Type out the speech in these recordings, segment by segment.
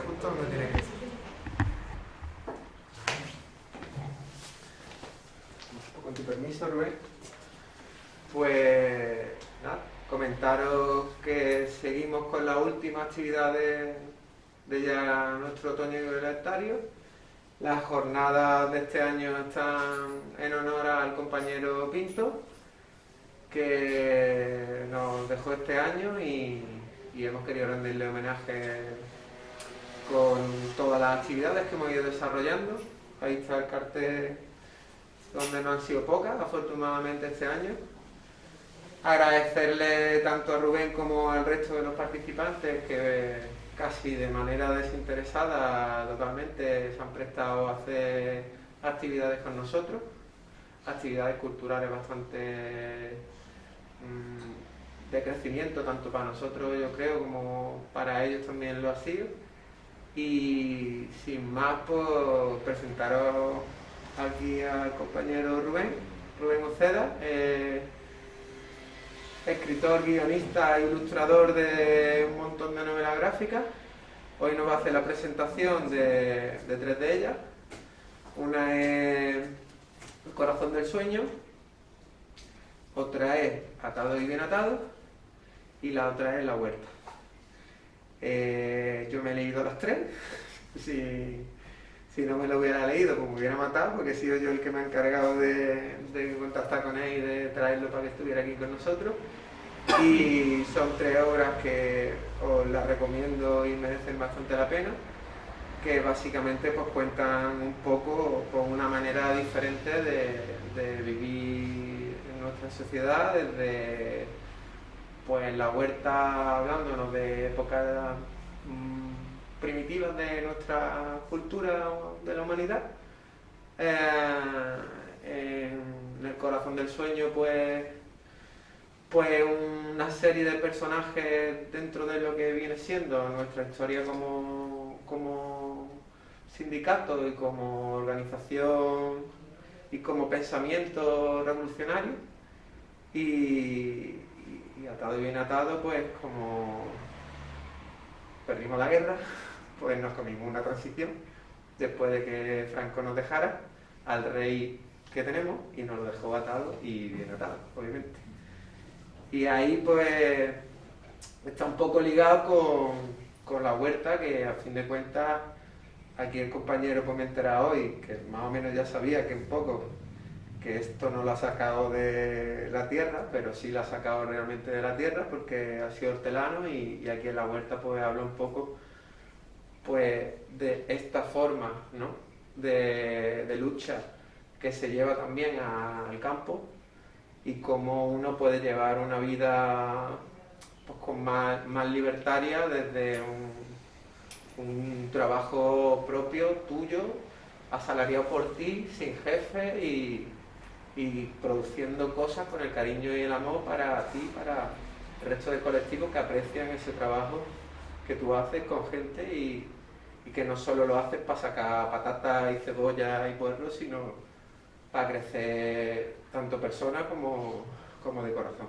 justo donde tiene que ser. Con tu permiso, Rubén. Pues nada, comentaros que seguimos con la última actividad de ya nuestro otoño libertario. Las jornadas de este año están en honor al compañero Pinto, que nos dejó este año y hemos querido rendirle homenaje con todas las actividades que hemos ido desarrollando. Ahí está el cartel, donde no han sido pocas, afortunadamente, este año. Agradecerle tanto a Rubén como al resto de los participantes que casi de manera desinteresada totalmente se han prestado a hacer actividades con nosotros, actividades culturales bastante de crecimiento, tanto para nosotros, yo creo, como para ellos también lo ha sido. Y sin más, pues presentaros aquí al compañero Rubén Uceda, escritor, guionista e ilustrador de un montón de novelas gráficas. Hoy nos va a hacer la presentación de tres de ellas. Una es El corazón del sueño, otra es Atado y bien atado, y la otra es La huerta. Yo me he leído las tres. Si no me lo hubiera leído, pues me hubiera matado, porque he sido yo el que me ha encargado de contactar con él y de traerlo para que estuviera aquí con nosotros. Y son tres obras que os las recomiendo y merecen bastante la pena, que básicamente pues cuentan un poco con una manera diferente de vivir en nuestra sociedad, desde pues La huerta hablándonos de épocas primitivas de nuestra cultura de la humanidad. En El corazón del sueño pues una serie de personajes dentro de lo que viene siendo nuestra historia como sindicato y como organización y como pensamiento revolucionario, y Atado y bien atado, pues como perdimos la guerra, pues nos comimos una transición después de que Franco nos dejara al rey que tenemos, y nos lo dejó atado y bien atado, obviamente. Y ahí pues está un poco ligado con La huerta, que a fin de cuentas aquí el compañero pues me entera hoy, que más o menos ya sabía que un poco que esto no lo ha sacado de la tierra, pero sí lo ha sacado realmente de la tierra, porque ha sido hortelano, y aquí en La huerta pues habla un poco pues de esta forma, ¿no?, de lucha que se lleva también al campo, y cómo uno puede llevar una vida pues con más libertaria desde un trabajo propio, tuyo, asalariado por ti, sin jefe, y produciendo cosas con el cariño y el amor para ti, para el resto del colectivo, que aprecian ese trabajo que tú haces con gente, y que no solo lo haces para sacar patatas y cebolla y puerros, sino para crecer tanto persona como de corazón.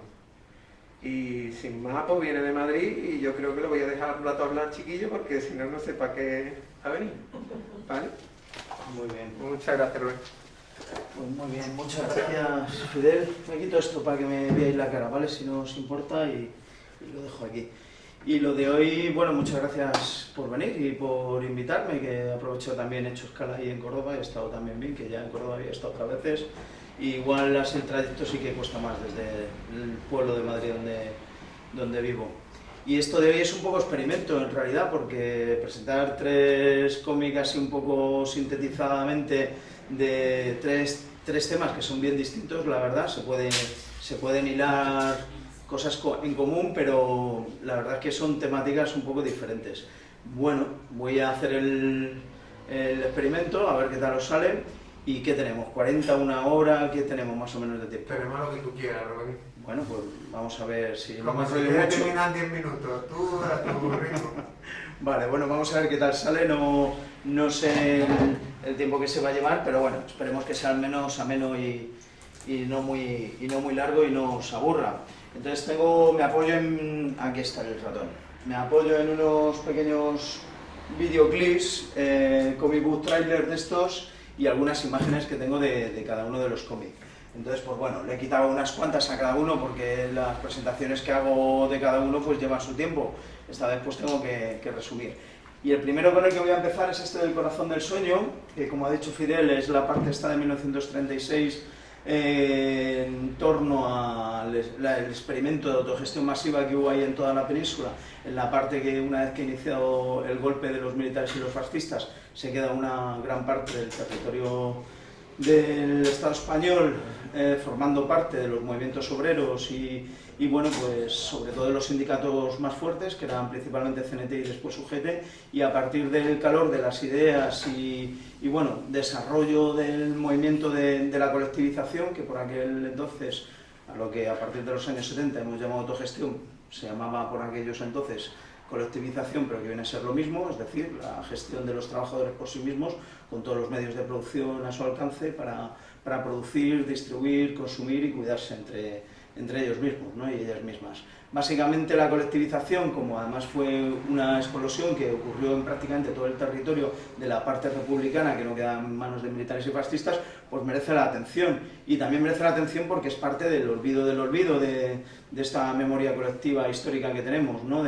Y sin más, pues viene de Madrid, y yo creo que lo voy a dejar un rato hablar, chiquillo, porque si no, no sé para qué ha venido. ¿Vale? Muy bien. Muchas gracias, Rubén. Pues muy bien, muchas gracias, Fidel. Me quito esto para que me veáis la cara, ¿vale? Si no os importa, y lo dejo aquí. Y lo de hoy, bueno, muchas gracias por venir y por invitarme, que aprovecho también, he hecho escala ahí en Córdoba, he estado también bien, que ya en Córdoba había estado otras veces. Y igual así el trayecto sí que cuesta más desde el pueblo de Madrid donde vivo. Y esto de hoy es un poco experimento en realidad, porque presentar tres cómics así un poco sintetizadamente de tres temas que son bien distintos, la verdad, se pueden hilar cosas en común, pero la verdad es que son temáticas un poco diferentes. Bueno, voy a hacer el experimento, a ver qué tal os sale. ¿Y qué tenemos? ¿40, una hora? ¿Qué tenemos más o menos de tiempo? Tenemos lo que tú quieras, Rubén. Bueno, pues vamos a ver si no Como me si enrollo quieres mucho. terminar en 10 minutos, tú a tu ritmo. Vale, bueno, vamos a ver qué tal sale. No sé el tiempo que se va a llevar, pero bueno, esperemos que sea al menos ameno y no muy largo y no os aburra. Entonces me apoyo en... Aquí está el ratón. Me apoyo en unos pequeños videoclips, comic book trailer de estos y algunas imágenes que tengo de cada uno de los cómics. Entonces, pues bueno, le he quitado unas cuantas a cada uno porque las presentaciones que hago de cada uno pues llevan su tiempo. Esta vez pues tengo que resumir. Y el primero con el que voy a empezar es este del Corazón del Sueño, que como ha dicho Fidel es la parte esta de 1936 en torno al experimento de autogestión masiva que hubo ahí en toda la península, en la parte que una vez que ha iniciado el golpe de los militares y los fascistas se queda una gran parte del territorio del Estado español formando parte de los movimientos obreros y bueno, pues sobre todo de los sindicatos más fuertes, que eran principalmente CNT y después UGT, y a partir del calor de las ideas y bueno, desarrollo del movimiento de la colectivización, que por aquel entonces, a lo que a partir de los años 70 hemos llamado autogestión, se llamaba por aquellos entonces colectivización, pero que viene a ser lo mismo, es decir, la gestión de los trabajadores por sí mismos, con todos los medios de producción a su alcance para producir, distribuir, consumir y cuidarse entre ellos mismos, ¿no? Y ellas mismas. Básicamente la colectivización, como además fue una explosión que ocurrió en prácticamente todo el territorio de la parte republicana, que no queda en manos de militares y fascistas, pues merece la atención. Y también merece la atención porque es parte del olvido de esta memoria colectiva histórica que tenemos, ¿no?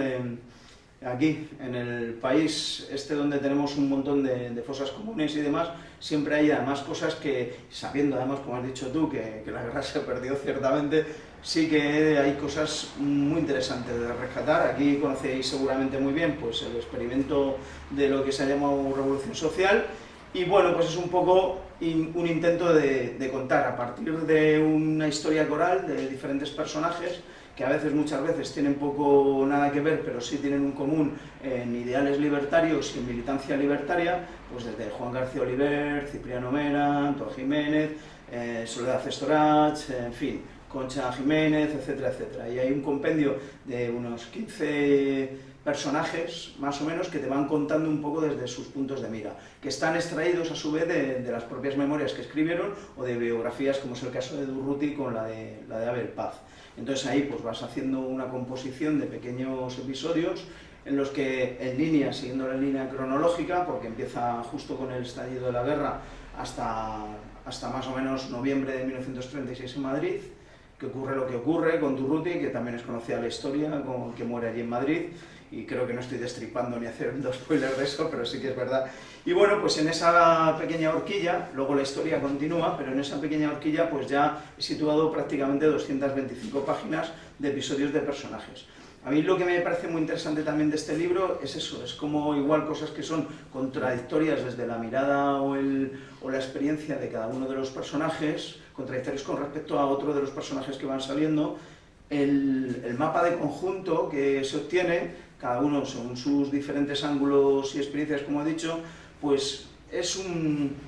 Aquí, en el país este donde tenemos un montón de fosas comunes y demás, siempre hay además cosas que, sabiendo además, como has dicho tú, que la guerra se perdió ciertamente, sí que hay cosas muy interesantes de rescatar. Aquí conocéis seguramente muy bien pues, el experimento de lo que se ha llamado revolución social y bueno, pues es un poco un intento de contar a partir de una historia coral de diferentes personajes que a veces, muchas veces, tienen poco nada que ver, pero sí tienen un común en ideales libertarios y en militancia libertaria, pues desde Juan García Oliver, Cipriano Mera, Antón Jiménez, Soledad Estorach, en fin, Concha Jiménez, etcétera, etcétera. Y hay un compendio de unos 15 personajes, más o menos, que te van contando un poco desde sus puntos de mira, que están extraídos a su vez de las propias memorias que escribieron o de biografías, como es el caso de Durruti con la de Abel Paz. Entonces ahí pues vas haciendo una composición de pequeños episodios en los que en línea, siguiendo la línea cronológica, porque empieza justo con el estallido de la guerra hasta más o menos noviembre de 1936 en Madrid, que ocurre lo que ocurre con Durruti, que también es conocida la historia, que muere allí en Madrid, y creo que no estoy destripando ni haciendo spoiler de eso, pero sí que es verdad. Y bueno, pues en esa pequeña horquilla, luego la historia continúa, pero en esa pequeña horquilla pues ya he situado prácticamente 225 páginas de episodios de personajes. A mí lo que me parece muy interesante también de este libro es eso, es como igual cosas que son contradictorias desde la mirada o la experiencia de cada uno de los personajes, contradictorios con respecto a otro de los personajes que van saliendo, el mapa de conjunto que se obtiene, cada uno según sus diferentes ángulos y experiencias, como he dicho, pues es un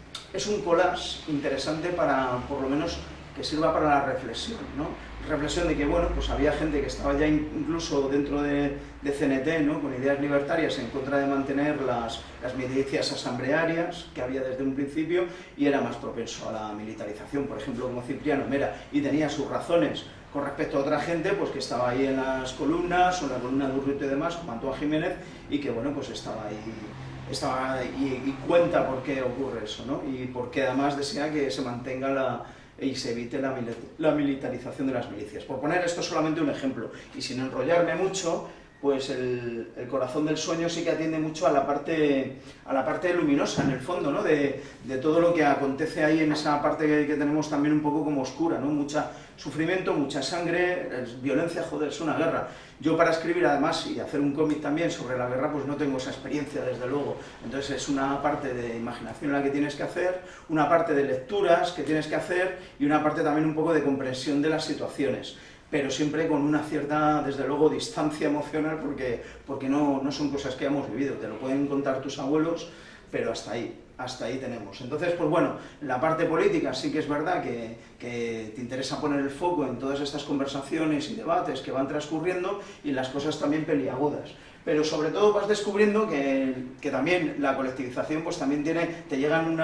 collage interesante para, por lo menos, que sirva para la reflexión, ¿no? Reflexión de que, bueno, pues había gente que estaba ya incluso dentro de CNT, ¿no? Con ideas libertarias en contra de mantener las milicias asamblearias que había desde un principio y era más propenso a la militarización, por ejemplo, como Cipriano Mera, y tenía sus razones con respecto a otra gente pues que estaba ahí en las columnas, o en la columna de Urrutia y demás, como Antón Jiménez, y que, bueno, pues estaba ahí y cuenta por qué ocurre eso, ¿no? Y por qué además desea que se mantenga y se evite la militarización de las milicias. Por poner esto solamente un ejemplo, y sin enrollarme mucho, pues el Corazón del Sueño sí que atiende mucho a la parte luminosa, en el fondo, ¿no? de todo lo que acontece ahí en esa parte que tenemos también un poco como oscura, ¿no? Mucha sufrimiento, mucha sangre, violencia, joder, es una guerra. Yo para escribir además y hacer un cómic también sobre la guerra, pues no tengo esa experiencia, desde luego. Entonces es una parte de imaginación la que tienes que hacer, una parte de lecturas que tienes que hacer y una parte también un poco de comprensión de las situaciones, pero siempre con una cierta, desde luego, distancia emocional, porque no son cosas que hemos vivido, te lo pueden contar tus abuelos, pero hasta ahí tenemos. Entonces, pues bueno, la parte política sí que es verdad que te interesa poner el foco en todas estas conversaciones y debates que van transcurriendo y las cosas también peliagudas. Pero sobre todo vas descubriendo que también la colectivización pues también te llegan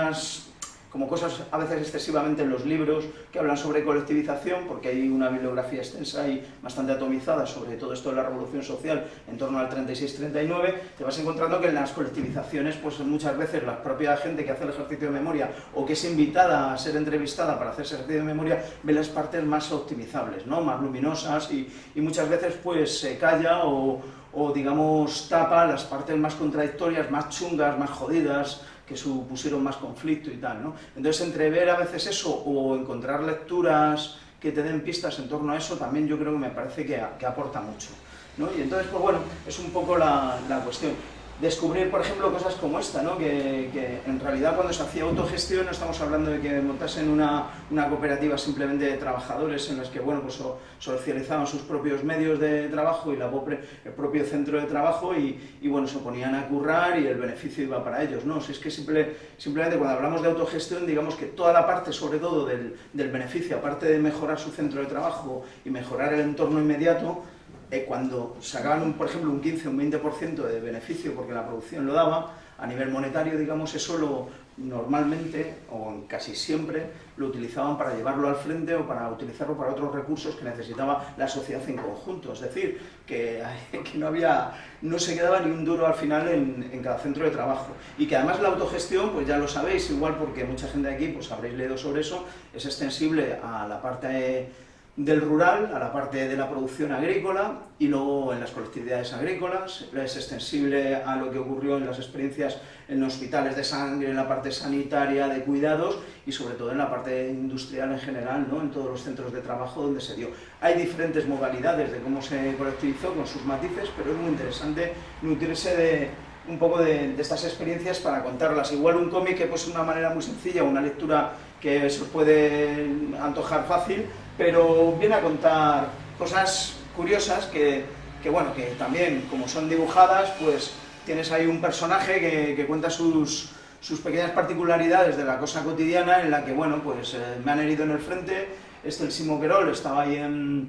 como cosas a veces excesivamente en los libros que hablan sobre colectivización, porque hay una bibliografía extensa y bastante atomizada sobre todo esto de la revolución social en torno al 36-39, te vas encontrando que en las colectivizaciones pues muchas veces la propia gente que hace el ejercicio de memoria o que es invitada a ser entrevistada para hacer ese ejercicio de memoria ve las partes más optimizables, ¿no? Más luminosas y muchas veces pues se calla o digamos tapa las partes más contradictorias, más chungas, más jodidas, que supusieron más conflicto y tal, ¿no? Entonces, entre ver a veces eso o encontrar lecturas que te den pistas en torno a eso, también yo creo que me parece que aporta mucho, ¿no? Y entonces, pues bueno, es un poco la cuestión. Descubrir, por ejemplo, cosas como esta, ¿no? Que en realidad cuando se hacía autogestión no estamos hablando de que montasen una cooperativa simplemente de trabajadores en las que, bueno, pues socializaban sus propios medios de trabajo y el propio centro de trabajo y bueno, se ponían a currar y el beneficio iba para ellos, ¿no? Si es que simplemente cuando hablamos de autogestión, digamos que toda la parte, sobre todo del beneficio, aparte de mejorar su centro de trabajo y mejorar el entorno inmediato, cuando sacaban, por ejemplo, un 15 o un 20% de beneficio porque la producción lo daba, a nivel monetario, digamos, eso normalmente, o casi siempre, lo utilizaban para llevarlo al frente o para utilizarlo para otros recursos que necesitaba la sociedad en conjunto. Es decir, que no se quedaba ni un duro al final en cada centro de trabajo. Y que además la autogestión, pues ya lo sabéis, igual porque mucha gente de aquí pues habréis leído sobre eso, es extensible a la parte del rural, a la parte de la producción agrícola y luego en las colectividades agrícolas, es extensible a lo que ocurrió en las experiencias en hospitales de sangre, en la parte sanitaria, de cuidados y sobre todo en la parte industrial en general, ¿no? En todos los centros de trabajo donde se dio. Hay diferentes modalidades de cómo se colectivizó con sus matices, pero es muy interesante nutrirse un poco de estas experiencias para contarlas. Igual un cómic que pues una manera muy sencilla, una lectura que se os puede antojar fácil, pero viene a contar cosas curiosas que bueno, que también, como son dibujadas, pues tienes ahí un personaje que cuenta sus pequeñas particularidades de la cosa cotidiana en la que, bueno, pues me han herido en el frente, el Simo Querol estaba en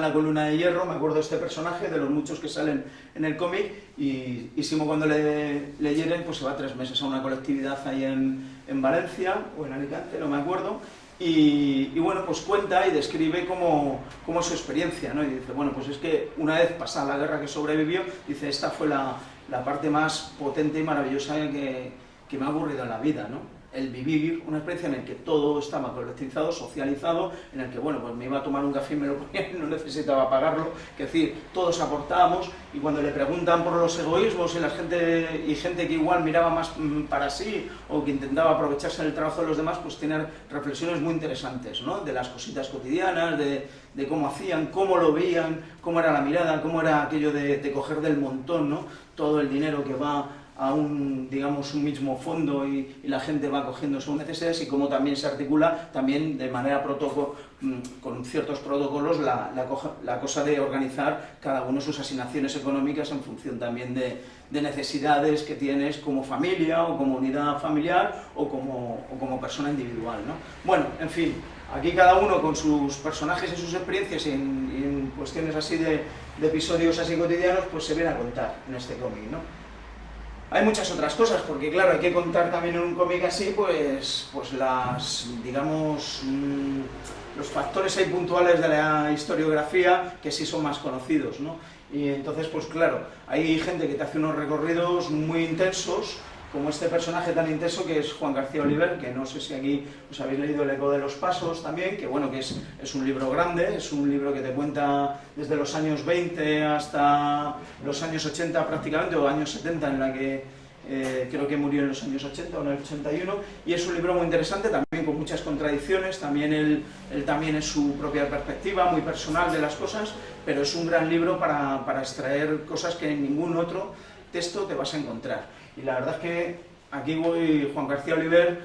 la columna de hierro, me acuerdo de este personaje, de los muchos que salen en el cómic, y Simo cuando le hieren, pues se va 3 meses a una colectividad ahí en Valencia, o en Alicante, no me acuerdo, y bueno, pues cuenta y describe cómo es su experiencia, ¿no? Y dice, bueno, pues es que una vez pasada la guerra que sobrevivió, dice, esta fue la parte más potente y maravillosa que me ha ocurrido en la vida, ¿no? El vivir una experiencia en la que todo estaba colectivizado, socializado, en el que, bueno, pues me iba a tomar un café y me lo ponía y no necesitaba pagarlo, es decir, todos aportábamos, y cuando le preguntan por los egoísmos y gente que igual miraba más para sí o que intentaba aprovecharse del trabajo de los demás, pues tiene reflexiones muy interesantes, ¿no? De las cositas cotidianas, de cómo hacían, cómo lo veían, cómo era la mirada, cómo era aquello de coger del montón, ¿no? Todo el dinero que va a un mismo fondo y la gente va cogiendo sus necesidades y cómo también se articula también de manera con ciertos protocolos la cosa de organizar cada uno sus asignaciones económicas en función también de necesidades que tienes como familia o como unidad familiar o como persona individual, ¿no? Bueno, en fin, aquí cada uno con sus personajes y sus experiencias y en cuestiones así de episodios así cotidianos, pues se viene a contar en este cómic, ¿no? Hay muchas otras cosas, porque claro, hay que contar también en un cómic así, pues digamos, los factores ahí puntuales de la historiografía que sí son más conocidos, ¿no? Y entonces, pues claro, hay gente que te hace unos recorridos muy intensos, como este personaje tan intenso que es Juan García Oliver, que no sé si aquí os habéis leído El eco de los pasos también, que bueno, que es un libro grande, es un libro que te cuenta desde los años 20 hasta los años 80 prácticamente, o años 70 en la que creo que murió en los años 80 o en el 81, y es un libro muy interesante, también con muchas contradicciones, también él también es su propia perspectiva, muy personal de las cosas, pero es un gran libro para extraer cosas que en ningún otro texto te vas a encontrar. Y la verdad es que aquí Juan García Oliver,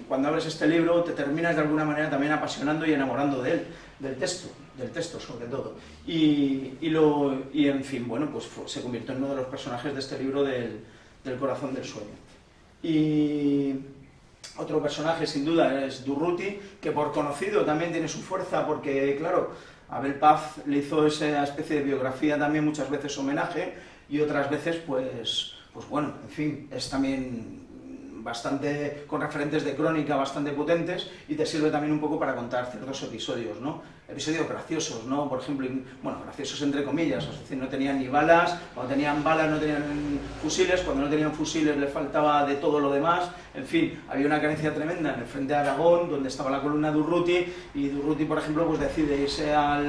cuando abres este libro, te terminas de alguna manera también apasionando y enamorando de él, del texto sobre todo. Y en fin, bueno, pues se convirtió en uno de los personajes de este libro del corazón del sueño. Y otro personaje, sin duda, es Durruti, que por conocido también tiene su fuerza, porque, claro, Abel Paz le hizo esa especie de biografía también, muchas veces homenaje, y otras veces, pues bueno, en fin, es también con referentes de crónica bastante potentes, y te sirve también un poco para contar ciertos episodios, ¿no? Episodios graciosos, ¿no? Por ejemplo, bueno, graciosos entre comillas, es decir, no tenían ni balas, cuando tenían balas no tenían fusiles, cuando no tenían fusiles les faltaba de todo lo demás, en fin, había una carencia tremenda en el frente de Aragón, donde estaba la columna de Urruti, y Urruti, por ejemplo, pues decide irse a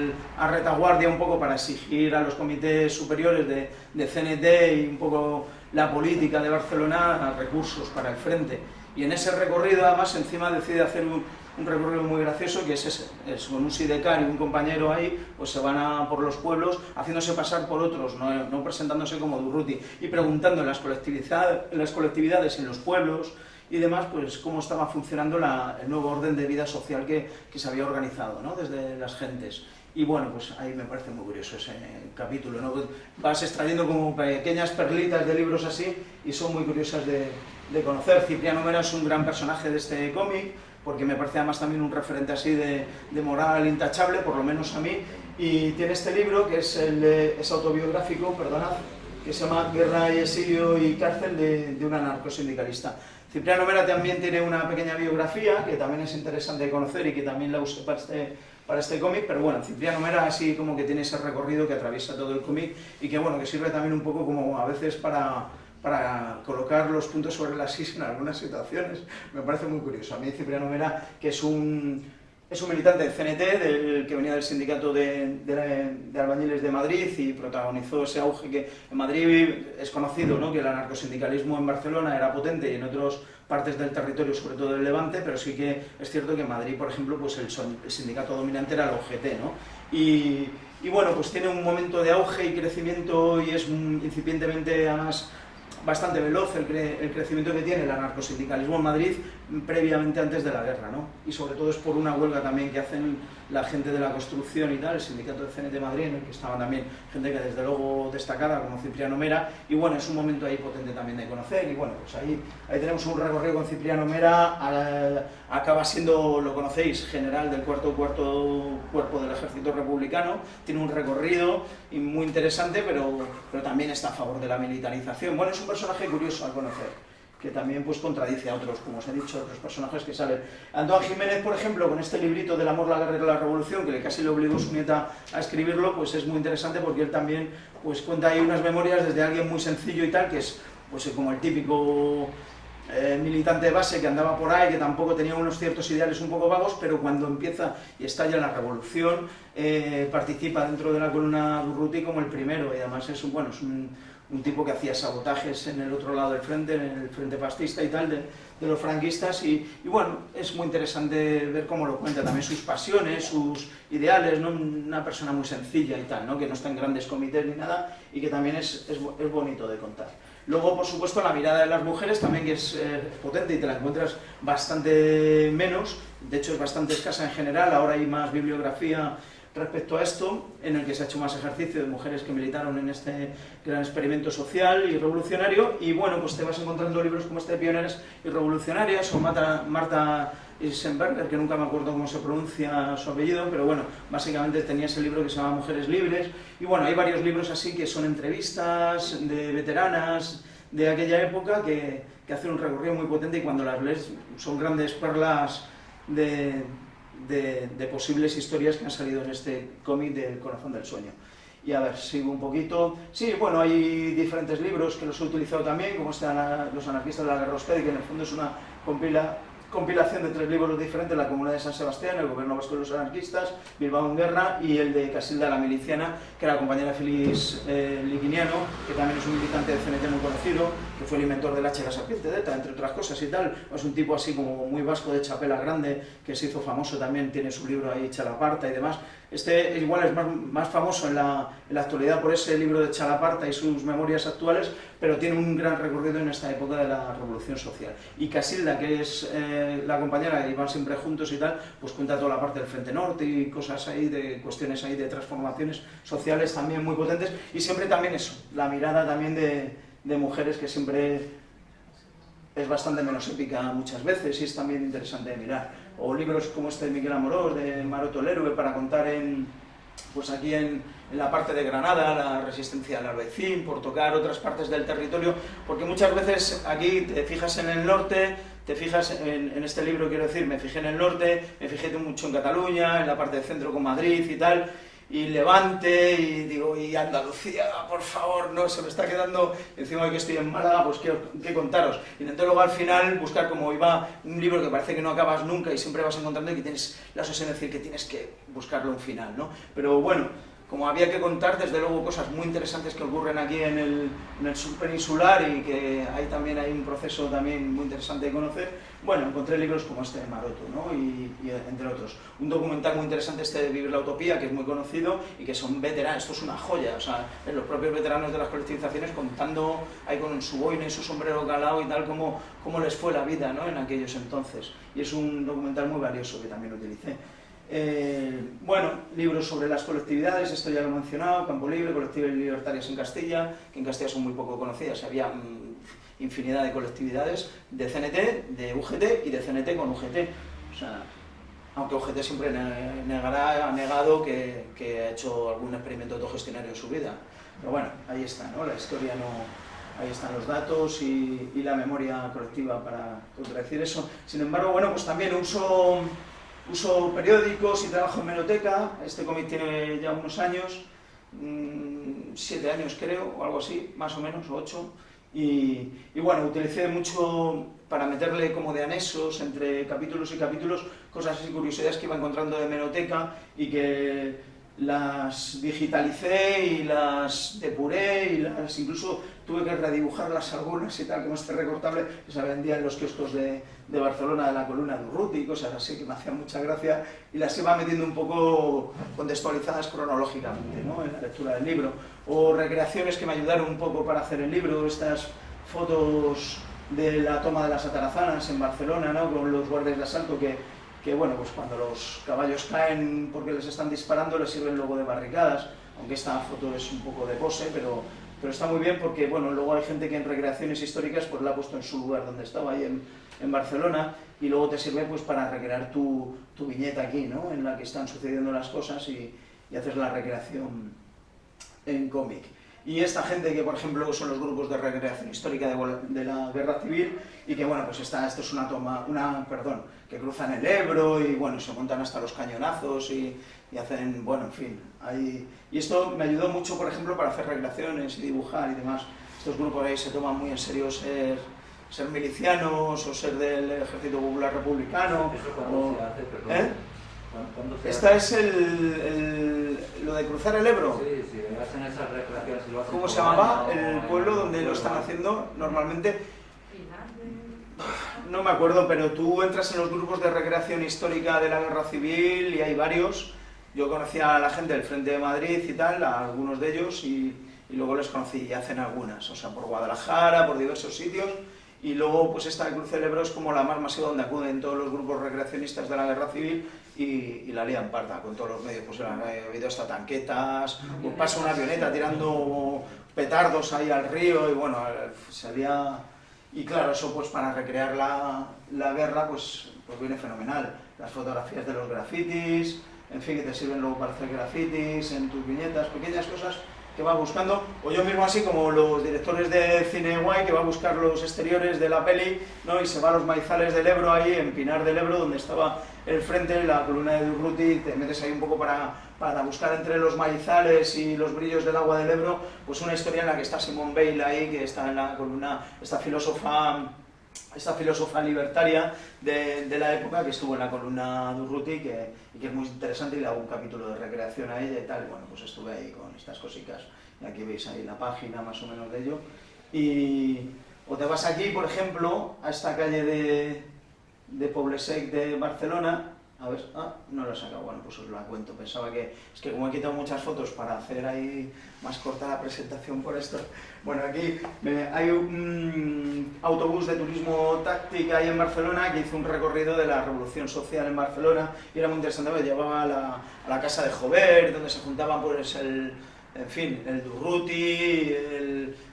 retaguardia un poco para exigir a los comités superiores de CNT y un poco la política de Barcelona recursos para el frente. Y en ese recorrido, además, encima decide hacer un recorrido muy gracioso, que es ese, con un sidecar y un compañero ahí, pues se van por los pueblos haciéndose pasar por otros, no presentándose como Durruti, y preguntando en las colectividades, en los pueblos y demás, pues cómo estaba funcionando el nuevo orden de vida social que se había organizado, ¿no? Desde las gentes. Y bueno, pues ahí me parece muy curioso ese capítulo, ¿no? Vas extrayendo como pequeñas perlitas de libros así, y son muy curiosas de conocer. Cipriano Mera es un gran personaje de este cómic, porque me parece además también un referente así de moral intachable, por lo menos a mí, y tiene este libro que es autobiográfico, perdonad, que se llama Guerra y exilio y cárcel de un anarcosindicalista. Cipriano Mera también tiene una pequeña biografía que también es interesante de conocer y que también la usé para este cómic, pero bueno, Cipriano Mera así como que tiene ese recorrido que atraviesa todo el cómic y que bueno, que sirve también un poco como a veces para colocar los puntos sobre las is en algunas situaciones. Me parece muy curioso. A mí Cipriano Mera, que es un militante del CNT, que venía del sindicato de albañiles de Madrid y protagonizó ese auge que en Madrid es conocido, ¿no? Que el anarcosindicalismo en Barcelona era potente y en otras partes del territorio, sobre todo del Levante, pero sí que es cierto que en Madrid, por ejemplo, pues el sindicato dominante era el OGT, ¿no? Y bueno, pues tiene un momento de auge y crecimiento y es incipientemente, además, bastante veloz el crecimiento que tiene el anarcosindicalismo en Madrid previamente antes de la guerra, ¿no? Y sobre todo es por una huelga también que hacen la gente de la construcción y tal, el sindicato de CNT Madrid, en el que estaban también gente que desde luego destacada como Cipriano Mera, y bueno, es un momento ahí potente también de conocer, y bueno, pues ahí tenemos un recorrido con Cipriano Mera, acaba siendo, lo conocéis, general del cuarto cuerpo del ejército republicano, tiene un recorrido muy interesante, pero también está a favor de la militarización. Bueno, es un personaje curioso al conocer, que también pues contradice a otros, como os he dicho, otros personajes que salen. Antoine Jiménez, por ejemplo, con este librito del amor, la guerra y la revolución, que casi le obligó su nieta a escribirlo, pues es muy interesante porque él también pues cuenta ahí unas memorias desde alguien muy sencillo y tal, que es pues como el típico militante de base que andaba por ahí, que tampoco tenía unos ciertos ideales un poco vagos, pero cuando empieza y estalla la revolución, participa dentro de la columna de Urruti como el primero, y además es un tipo que hacía sabotajes en el otro lado del frente, en el frente fascista y tal, de los franquistas, y bueno, es muy interesante ver cómo lo cuenta, también sus pasiones, sus ideales, ¿no? Una persona muy sencilla y tal, ¿no? Que no está en grandes comités ni nada, y que también es bonito de contar. Luego, por supuesto, la mirada de las mujeres también, que es potente y te la encuentras bastante menos, de hecho es bastante escasa en general, ahora hay más bibliografía respecto a esto, en el que se ha hecho más ejercicio de mujeres que militaron en este gran experimento social y revolucionario, y bueno, pues te vas encontrando libros como este de Pioneras y Revolucionarias, o Marta Isenberger, que nunca me acuerdo cómo se pronuncia su apellido, pero bueno, básicamente tenía ese libro que se llama Mujeres Libres, y bueno, hay varios libros así que son entrevistas de veteranas de aquella época que hacen un recorrido muy potente, y cuando las lees son grandes perlas de posibles historias que han salido en este cómic del Corazón del Sueño. Y a ver, sigo un poquito. Sí, bueno, hay diferentes libros que los he utilizado también, como Los anarquistas de la guerra Euskadi, que en el fondo es una compilación de 3 libros diferentes: La Comuna de San Sebastián, El gobierno vasco de los anarquistas, Bilbao en guerra, y el de Casilda la miliciana, que era la compañera Félix Liquiniano, que también es un militante de CNT muy conocido, que fue el inventor del hacha de la serpiente de ETA, entre otras cosas y tal. Es un tipo así como muy vasco, de chapela grande, que se hizo famoso también, tiene su libro ahí, Chalaparta y demás. Este igual es más famoso en la actualidad por ese libro de Chalaparta y sus memorias actuales, pero tiene un gran recorrido en esta época de la Revolución Social. Y Casilda, que es la compañera, que iban siempre juntos y tal, pues cuenta toda la parte del Frente Norte y cosas ahí, de cuestiones ahí de transformaciones sociales también muy potentes, y siempre también eso, la mirada también de mujeres, que siempre es bastante menos épica muchas veces, y es también interesante de mirar. O libros como este de Miquel Amorós, de Maroto el héroe, para contar en pues aquí en la parte de Granada, la resistencia al Albaicín, por tocar otras partes del territorio, porque muchas veces aquí te fijas en el norte, te fijas en este libro, quiero decir, me fijé en el norte, me fijé mucho en Cataluña, en la parte del centro con Madrid y tal, y Levante, y digo, y Andalucía, por favor, no, se me está quedando, encima de que estoy en Málaga, pues qué contaros. Intenté luego al final buscar, como iba un libro que parece que no acabas nunca y siempre vas encontrando y que tienes la sensación de decir que tienes que buscarle un final, ¿no? Pero bueno, como había que contar, desde luego, cosas muy interesantes que ocurren aquí en el sur peninsular y que ahí también hay un proceso también muy interesante de conocer, bueno, encontré libros como este de Maroto, ¿no? y entre otros. Un documental muy interesante este de Vivir la Utopía, que es muy conocido y que son veteranos, esto es una joya, o sea, los propios veteranos de las colectivizaciones contando ahí con su boina y su sombrero calado y tal, cómo les fue la vida, ¿no? En aquellos entonces. Y es un documental muy valioso que también utilicé. Bueno, libros sobre las colectividades, esto ya lo he mencionado, Campo Libre, Colectividades Libertarias en Castilla, que en Castilla son muy poco conocidas, había infinidad de colectividades de CNT, de UGT y de CNT con UGT, o sea, aunque UGT siempre ha negado que ha hecho algún experimento autogestionario en su vida, pero bueno, ahí está, ¿no? La historia no... Ahí están los datos y la memoria colectiva para contradecir eso. Sin embargo, bueno, pues también uso periódicos y trabajo en hemeroteca. Este cómic tiene ya unos años, 7 años creo, o algo así, más o menos, o 8. Y bueno, utilicé mucho para meterle como de anexos entre capítulos y capítulos, cosas y curiosidades que iba encontrando de hemeroteca y que las digitalicé y las depuré y las incluso tuve que redibujarlas algunas y tal, como este recortable que se vendía en los kioscos de Barcelona, de la columna de Urruti y cosas así que me hacían mucha gracia y las iba metiendo un poco contextualizadas cronológicamente, ¿no? En la lectura del libro. O recreaciones que me ayudaron un poco para hacer el libro, estas fotos de la toma de las Atarazanas en Barcelona, ¿no? Con los guardias de asalto que bueno, pues cuando los caballos caen porque les están disparando les sirven luego de barricadas, aunque esta foto es un poco de pose, pero está muy bien porque bueno, luego hay gente que en recreaciones históricas pues la ha puesto en su lugar donde estaba, ahí en Barcelona, y luego te sirve pues para recrear tu viñeta aquí, ¿no? En la que están sucediendo las cosas y haces la recreación en cómic. Y esta gente que, por ejemplo, son los grupos de recreación histórica de la Guerra Civil y que, bueno, pues esto es que cruzan el Ebro y, bueno, se montan hasta los cañonazos y hacen, bueno, en fin, y esto me ayudó mucho, por ejemplo, para hacer recreaciones y dibujar y demás. Estos grupos ahí se toman muy en serio ser milicianos o ser del Ejército Popular Republicano. ¿Eso cuándo se hace, perdón? ¿Cuándo se Esta hace? es lo de cruzar el Ebro. Sí, sí, hacen esas recreaciones y lo hacen. ¿Cómo se llamaba? El pueblo donde lo están haciendo normalmente. No me acuerdo, pero tú entras en los grupos de recreación histórica de la Guerra Civil y hay varios. Yo conocía a la gente del Frente de Madrid y tal, a algunos de ellos, y luego les conocí y hacen algunas, o sea, por Guadalajara, por diversos sitios. Y luego, pues esta de Cruz del Ebro es como la más masiva donde acuden todos los grupos recreacionistas de la Guerra Civil y la lían parda con todos los medios. Pues ha habido hasta tanquetas, pues pasa una avioneta tirando petardos ahí al río y bueno, salía... Y claro, eso pues para recrear la guerra pues viene fenomenal. Las fotografías de los grafitis, en fin, que te sirven luego para hacer grafitis en tus viñetas, pequeñas cosas que vas buscando, o yo mismo así como los directores de cine guay que va a buscar los exteriores de la peli, ¿no? Y se va a los maizales del Ebro ahí, en Pinar del Ebro, donde estaba el frente, la columna de Durruti, te metes ahí un poco para buscar entre los maizales y los brillos del agua del Ebro, pues una historia en la que está Simone Weil ahí, que está en la columna, esta filósofa libertaria de la época que estuvo en la columna de Urruti y que es muy interesante y le hago un capítulo de recreación a ella y tal, y bueno, pues estuve ahí con estas cositas y aquí veis ahí la página más o menos de ello. O te vas aquí, por ejemplo, a esta calle de Poblesec de Barcelona. A ver, no lo he sacado, bueno, pues os la cuento. Pensaba que, es que como he quitado muchas fotos para hacer ahí más corta la presentación por esto. Bueno, aquí hay un autobús de turismo táctica ahí en Barcelona que hizo un recorrido de la revolución social en Barcelona y era muy interesante, me llevaba a la casa de Jover, donde se juntaban pues en fin, el Durruti,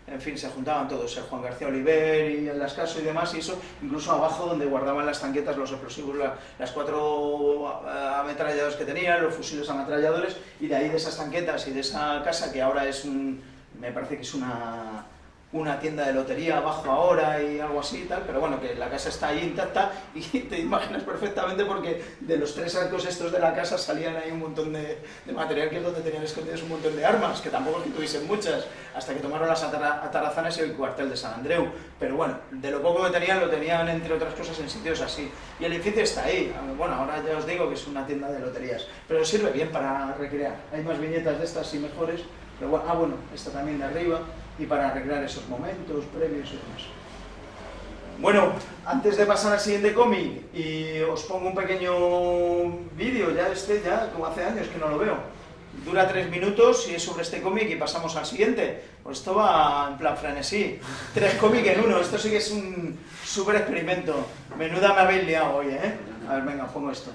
en fin, se juntaban todos, el Juan García Oliver y el Lascaso y demás, y eso, incluso abajo donde guardaban las tanquetas, los explosivos, las 4 ametralladoras que tenían, los fusiles ametralladores, y de ahí de esas tanquetas y de esa casa, que ahora es, me parece que es una tienda de lotería abajo ahora y algo así y tal, pero bueno, que la casa está ahí intacta y te imaginas perfectamente porque de los 3 arcos estos de la casa salían ahí un montón de material, que es donde tenían escondidos un montón de armas, que tampoco es que tuviesen muchas, hasta que tomaron las atarazanas y el cuartel de San Andreu, pero bueno, de lo poco que tenían, lo tenían entre otras cosas en sitios así, y el edificio está ahí, bueno, ahora ya os digo que es una tienda de loterías, pero sirve bien para recrear, hay más viñetas de estas y mejores, pero bueno, bueno, esta también de arriba, y para recrear esos momentos previos y demás. Bueno, antes de pasar al siguiente cómic, y os pongo un pequeño vídeo, ya como hace años que no lo veo. Dura 3 minutos y es sobre este cómic y pasamos al siguiente. Pues esto va en plan frenesí. 3 cómics en uno, esto sí que es un súper experimento. Menuda me habéis liado hoy, ¿eh? A ver, venga, pongo esto.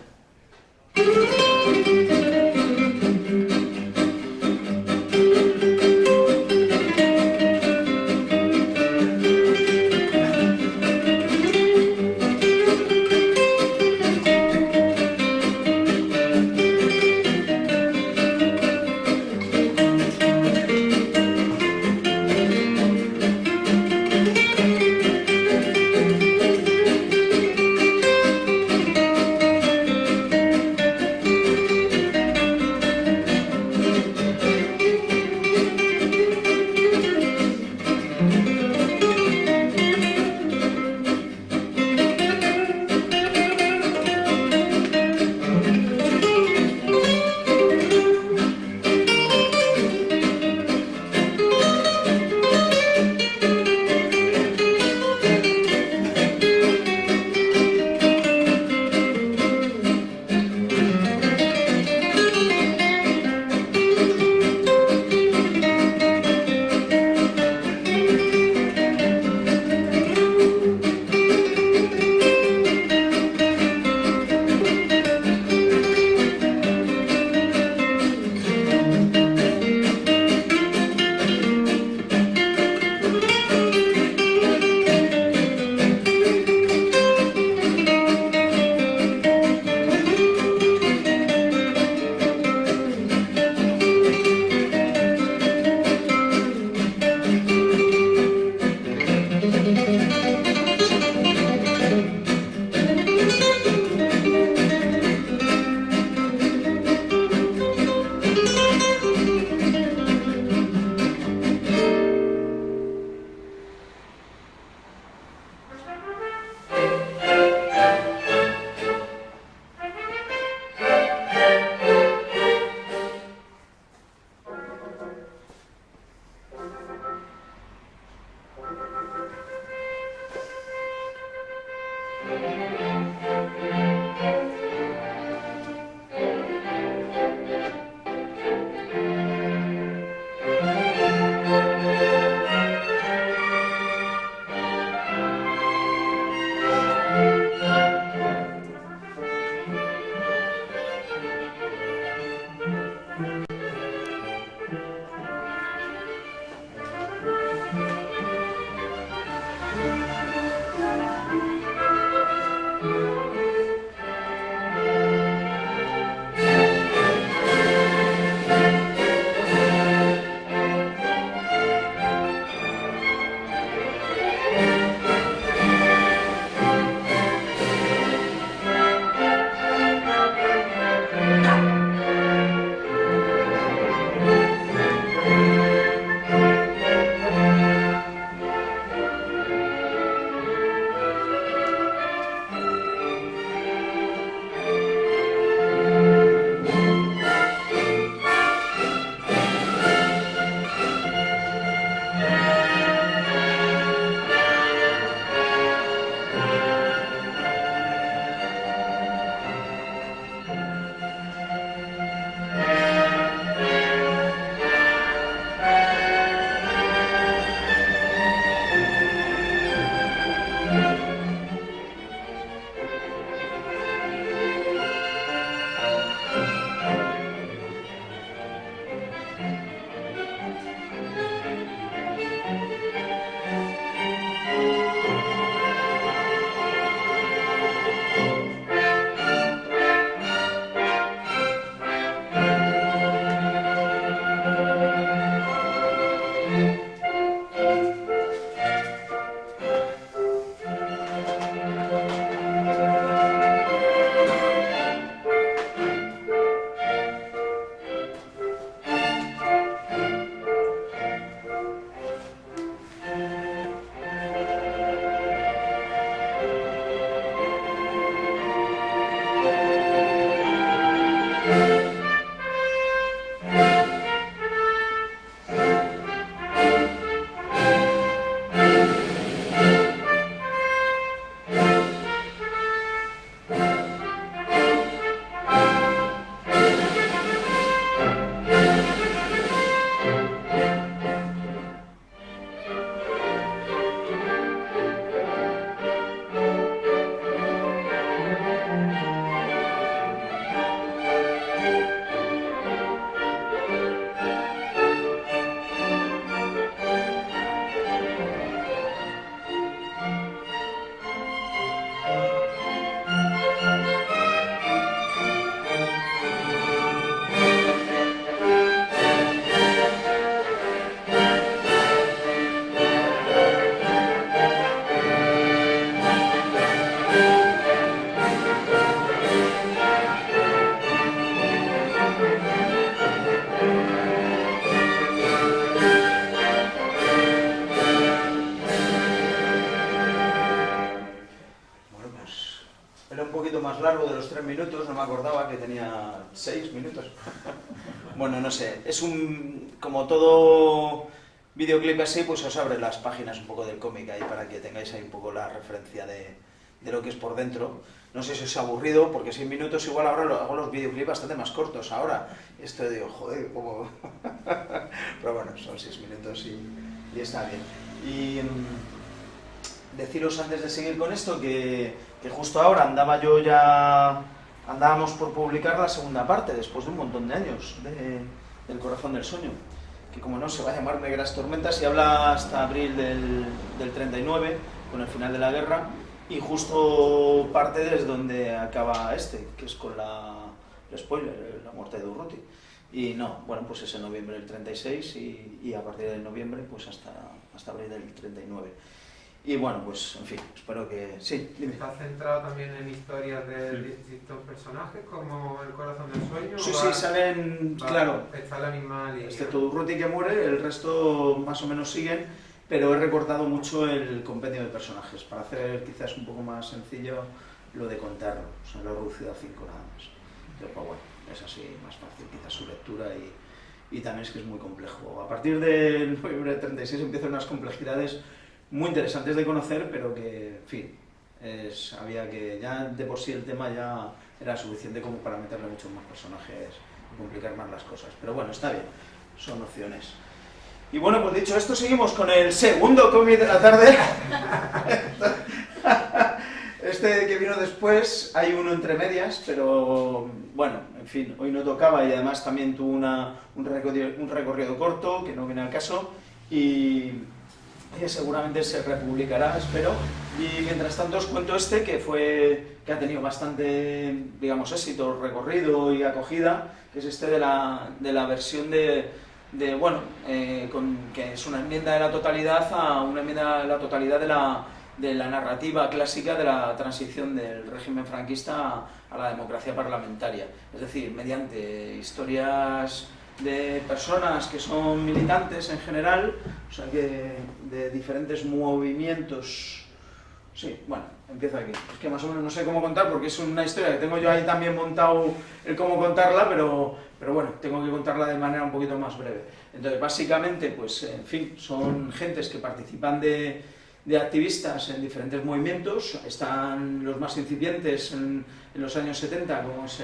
más largo de los 3 minutos, no me acordaba que tenía 6 minutos. Bueno, no sé, es como todo videoclip así, pues os abre las páginas un poco del cómic ahí para que tengáis ahí un poco la referencia de lo que es por dentro. No sé si os ha aburrido, porque 6 minutos igual ahora hago los videoclips bastante más cortos ahora. Esto digo, joder, ¿cómo? Pero bueno, son 6 minutos y está bien. Y deciros antes de seguir con esto que justo ahora andábamos por publicar la segunda parte, después de un montón de años, del Corazón del Sueño, que como no se va a llamar Negras Tormentas y habla hasta abril del 39, con el final de la guerra, y justo parte desde donde acaba que es con el spoiler, la muerte de Urruti. Y no, bueno, pues es en noviembre del 36 y a partir de noviembre pues hasta abril del 39. Y bueno, pues en fin, espero que... Sí, dime. ¿Estás centrado también en historias de distintos personajes como El Corazón del Sueño? Sí, salen, claro. Está la misma línea. Excepto Urruti que muere, el resto más o menos siguen, pero he recortado mucho el compendio de personajes para hacer quizás un poco más sencillo lo de contarlo. O sea, lo he reducido a 5 nada más. Pero pues, bueno, es así más fácil quizás su lectura y también es que es muy complejo. A partir del noviembre del 36 empiezan unas complejidades muy interesantes de conocer, pero que, en fin, había que, ya de por sí el tema ya era suficiente como para meterle muchos más personajes y complicar más las cosas. Pero bueno, está bien, son opciones. Y bueno, pues dicho esto, seguimos con el segundo cómic de la tarde. Este que vino después, hay uno entre medias, pero bueno, en fin, hoy no tocaba y además también tuvo un recorrido corto, que no viene al caso, y seguramente se republicará, espero. Y mientras tanto os cuento que ha tenido bastante, digamos, éxito, recorrido y acogida, que es de la versión que es una enmienda de la totalidad a una enmienda de la totalidad de la narrativa clásica de la transición del régimen franquista a la democracia parlamentaria. Es decir, mediante historias de personas que son militantes en general, o sea que de diferentes movimientos. Sí, bueno, empiezo aquí. Es que más o menos no sé cómo contar porque es una historia que tengo yo ahí también montado el cómo contarla, pero bueno, tengo que contarla de manera un poquito más breve. Entonces, básicamente, pues, en fin, son gentes que participan de activistas en diferentes movimientos. Están los más incipientes en los años 70, como es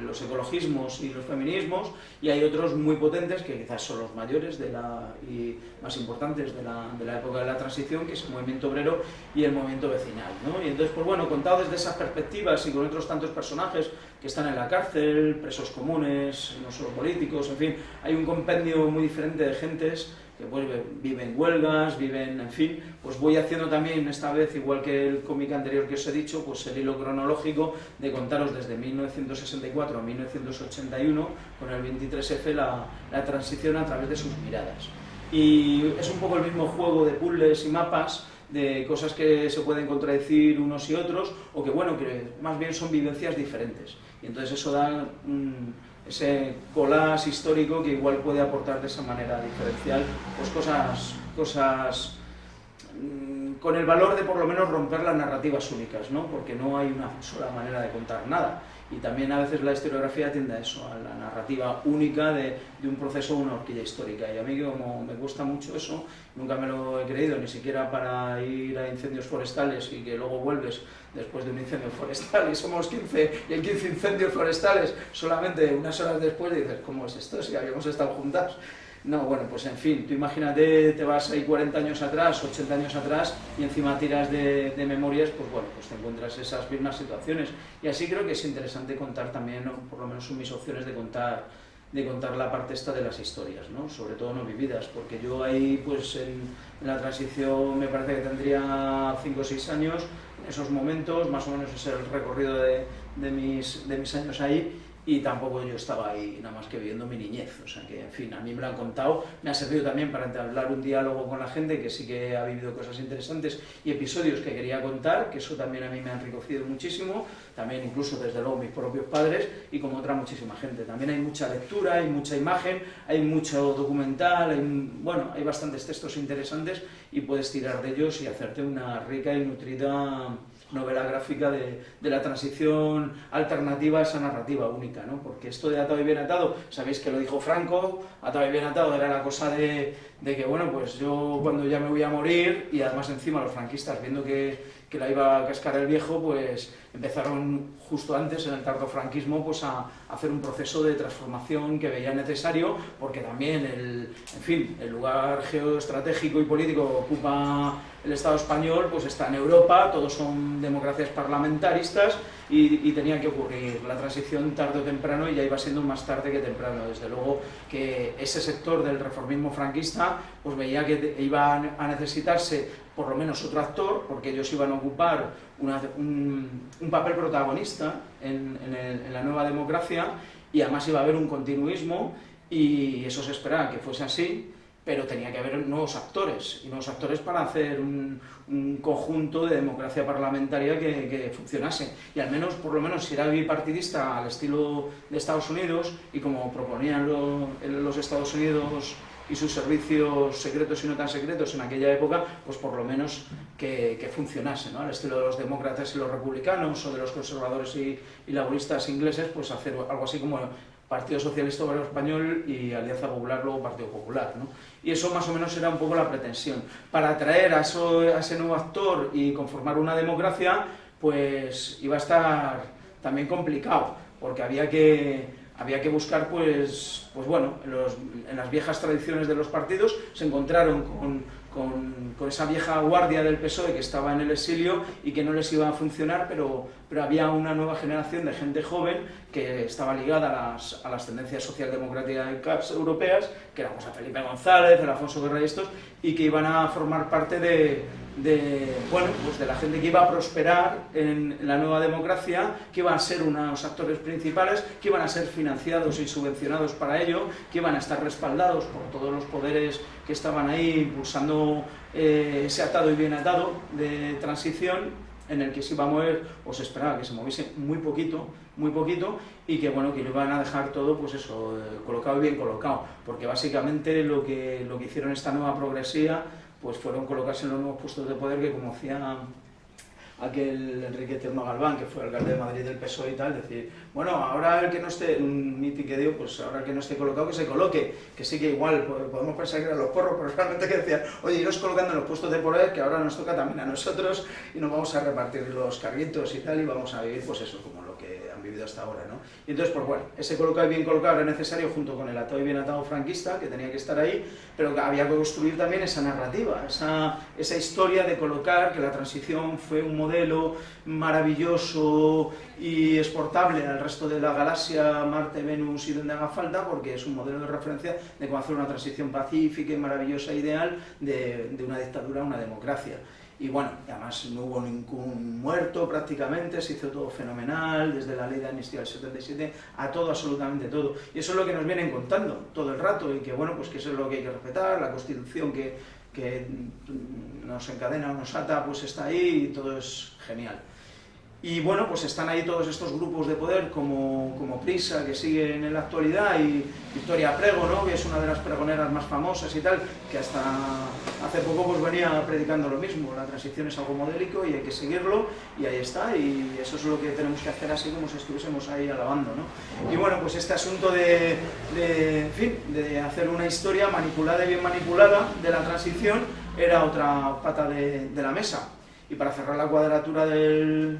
los ecologismos y los feminismos, y hay otros muy potentes que quizás son los mayores y más importantes de la época de la transición, que es el movimiento obrero y el movimiento vecinal, ¿no? Y entonces, pues bueno, contado desde esas perspectivas y con otros tantos personajes que están en la cárcel, presos comunes, no solo políticos, en fin, hay un compendio muy diferente de gentes que pues viven huelgas, en fin, pues voy haciendo también esta vez, igual que el cómic anterior que os he dicho, pues el hilo cronológico de contaros desde 1964 a 1981, con el 23F, la transición a través de sus miradas. Y es un poco el mismo juego de puzzles y mapas, de cosas que se pueden contradecir unos y otros, o que bueno, que más bien son vivencias diferentes. Y entonces eso da ese collage histórico que igual puede aportar de esa manera diferencial pues cosas con el valor de por lo menos romper las narrativas únicas, ¿no? Porque no hay una sola manera de contar nada. Y también a veces la historiografía tiende a eso, a la narrativa única de un proceso o una horquilla histórica. Y a mí, como me gusta mucho eso, nunca me lo he creído, ni siquiera para ir a incendios forestales y que luego vuelves después de un incendio forestal y somos 15 y en 15 incendios forestales solamente unas horas después y dices, ¿cómo es esto? Si habíamos estado juntas. No, bueno, pues en fin, tú imagínate, te vas ahí 40 años atrás, 80 años atrás y encima tiras de memorias, pues bueno, pues te encuentras esas mismas situaciones. Y así creo que es interesante contar también, o por lo menos son mis opciones de contar la parte esta de las historias, ¿no? Sobre todo no vividas, porque yo ahí, pues en la transición me parece que tendría 5 o 6 años, en esos momentos, más o menos es el recorrido de mis años ahí, y tampoco yo estaba ahí nada más que viviendo mi niñez, o sea que, en fin, a mí me lo han contado, me ha servido también para entablar un diálogo con la gente que sí que ha vivido cosas interesantes y episodios que quería contar, que eso también a mí me ha enriquecido muchísimo, también incluso desde luego mis propios padres y como otra muchísima gente. También hay mucha lectura, hay mucha imagen, hay mucho documental, hay bastantes textos interesantes y puedes tirar de ellos y hacerte una rica y nutrida novela gráfica de la transición alternativa a esa narrativa única, ¿no? Porque esto de atado y bien atado, sabéis que lo dijo Franco, atado y bien atado era la cosa de que, bueno, pues yo cuando ya me voy a morir, y además encima los franquistas, viendo que la iba a cascar el viejo, pues empezaron justo antes, en el tardofranquismo, pues a hacer un proceso de transformación que veía necesario, porque también el lugar geoestratégico y político que ocupa el Estado español pues está en Europa, todos son democracias parlamentaristas y tenía que ocurrir la transición tarde o temprano, y ya iba siendo más tarde que temprano. Desde luego que ese sector del reformismo franquista pues veía que iba a necesitarse por lo menos otro actor, porque ellos iban a ocupar un papel protagonista en la nueva democracia, y además iba a haber un continuismo, y eso se esperaba que fuese así, pero tenía que haber nuevos actores, y nuevos actores para hacer un conjunto de democracia parlamentaria que funcionase. Y al menos, por lo menos, si era bipartidista al estilo de Estados Unidos, y como proponían los Estados Unidos y sus servicios secretos y no tan secretos en aquella época, pues por lo menos que funcionase, ¿no? Al estilo de los demócratas y los republicanos, o de los conservadores y laboristas ingleses, pues hacer algo así como Partido Socialista Obrero Español y Alianza Popular, luego Partido Popular, ¿no? Y eso más o menos era un poco la pretensión. Para atraer a ese nuevo actor y conformar una democracia, pues iba a estar también complicado, porque había que buscar, pues bueno, en las viejas tradiciones de los partidos se encontraron con esa vieja guardia del PSOE que estaba en el exilio y que no les iba a funcionar, pero había una nueva generación de gente joven que estaba ligada a las tendencias socialdemocráticas europeas, que eran pues, a Felipe González, el Alfonso Guerra y estos, y que iban a formar parte de la gente que iba a prosperar en la nueva democracia, que iban a ser unos actores principales, que iban a ser financiados y subvencionados para ello, que iban a estar respaldados por todos los poderes que estaban ahí impulsando ese atado y bien atado de transición, en el que se iba a mover, o se esperaba que se moviese muy poquito, y que bueno, que lo iban a dejar todo, pues eso, colocado y bien colocado, porque básicamente lo que hicieron esta nueva progresía, pues fueron colocarse en los nuevos puestos de poder, que como hacía aquel Enrique Tierno Galván, que fue alcalde de Madrid del PSOE y tal, decir, bueno, ahora el que no esté, un mitin que dio, pues ahora el que no esté colocado, que se coloque, que sí que igual podemos pensar que eran los porros, pero realmente que decían, oye, iros colocando en los puestos de poder, que ahora nos toca también a nosotros, y nos vamos a repartir los carguitos y tal, y vamos a vivir, pues eso, como lo que han vivido hasta ahora, ¿no? Y entonces, pues bueno, ese colocado y bien colocado era necesario, junto con el atado y bien atado franquista, que tenía que estar ahí, pero había que construir también esa narrativa, esa historia de colocar que la transición fue un modelo maravilloso y exportable al resto de la galaxia, Marte, Venus y donde haga falta, porque es un modelo de referencia de cómo hacer una transición pacífica y maravillosa e ideal de una dictadura a una democracia. Y bueno, además no hubo ningún muerto prácticamente, se hizo todo fenomenal, desde la ley de amnistía del 77 a todo, absolutamente todo. Y eso es lo que nos vienen contando todo el rato, y que bueno, pues que eso es lo que hay que respetar, la Constitución que nos encadena o nos ata, pues está ahí y todo es genial. Y bueno, pues están ahí todos estos grupos de poder como Prisa, que siguen en la actualidad, y Victoria Prego, ¿no?, que es una de las pregoneras más famosas y tal, que hasta hace poco pues venía predicando lo mismo, la transición es algo modélico y hay que seguirlo, y ahí está, y eso es lo que tenemos que hacer, así como si estuviésemos ahí alabando, ¿no? Y bueno, pues este asunto de hacer una historia manipulada y bien manipulada de la transición era otra pata de la mesa. Y para cerrar la cuadratura de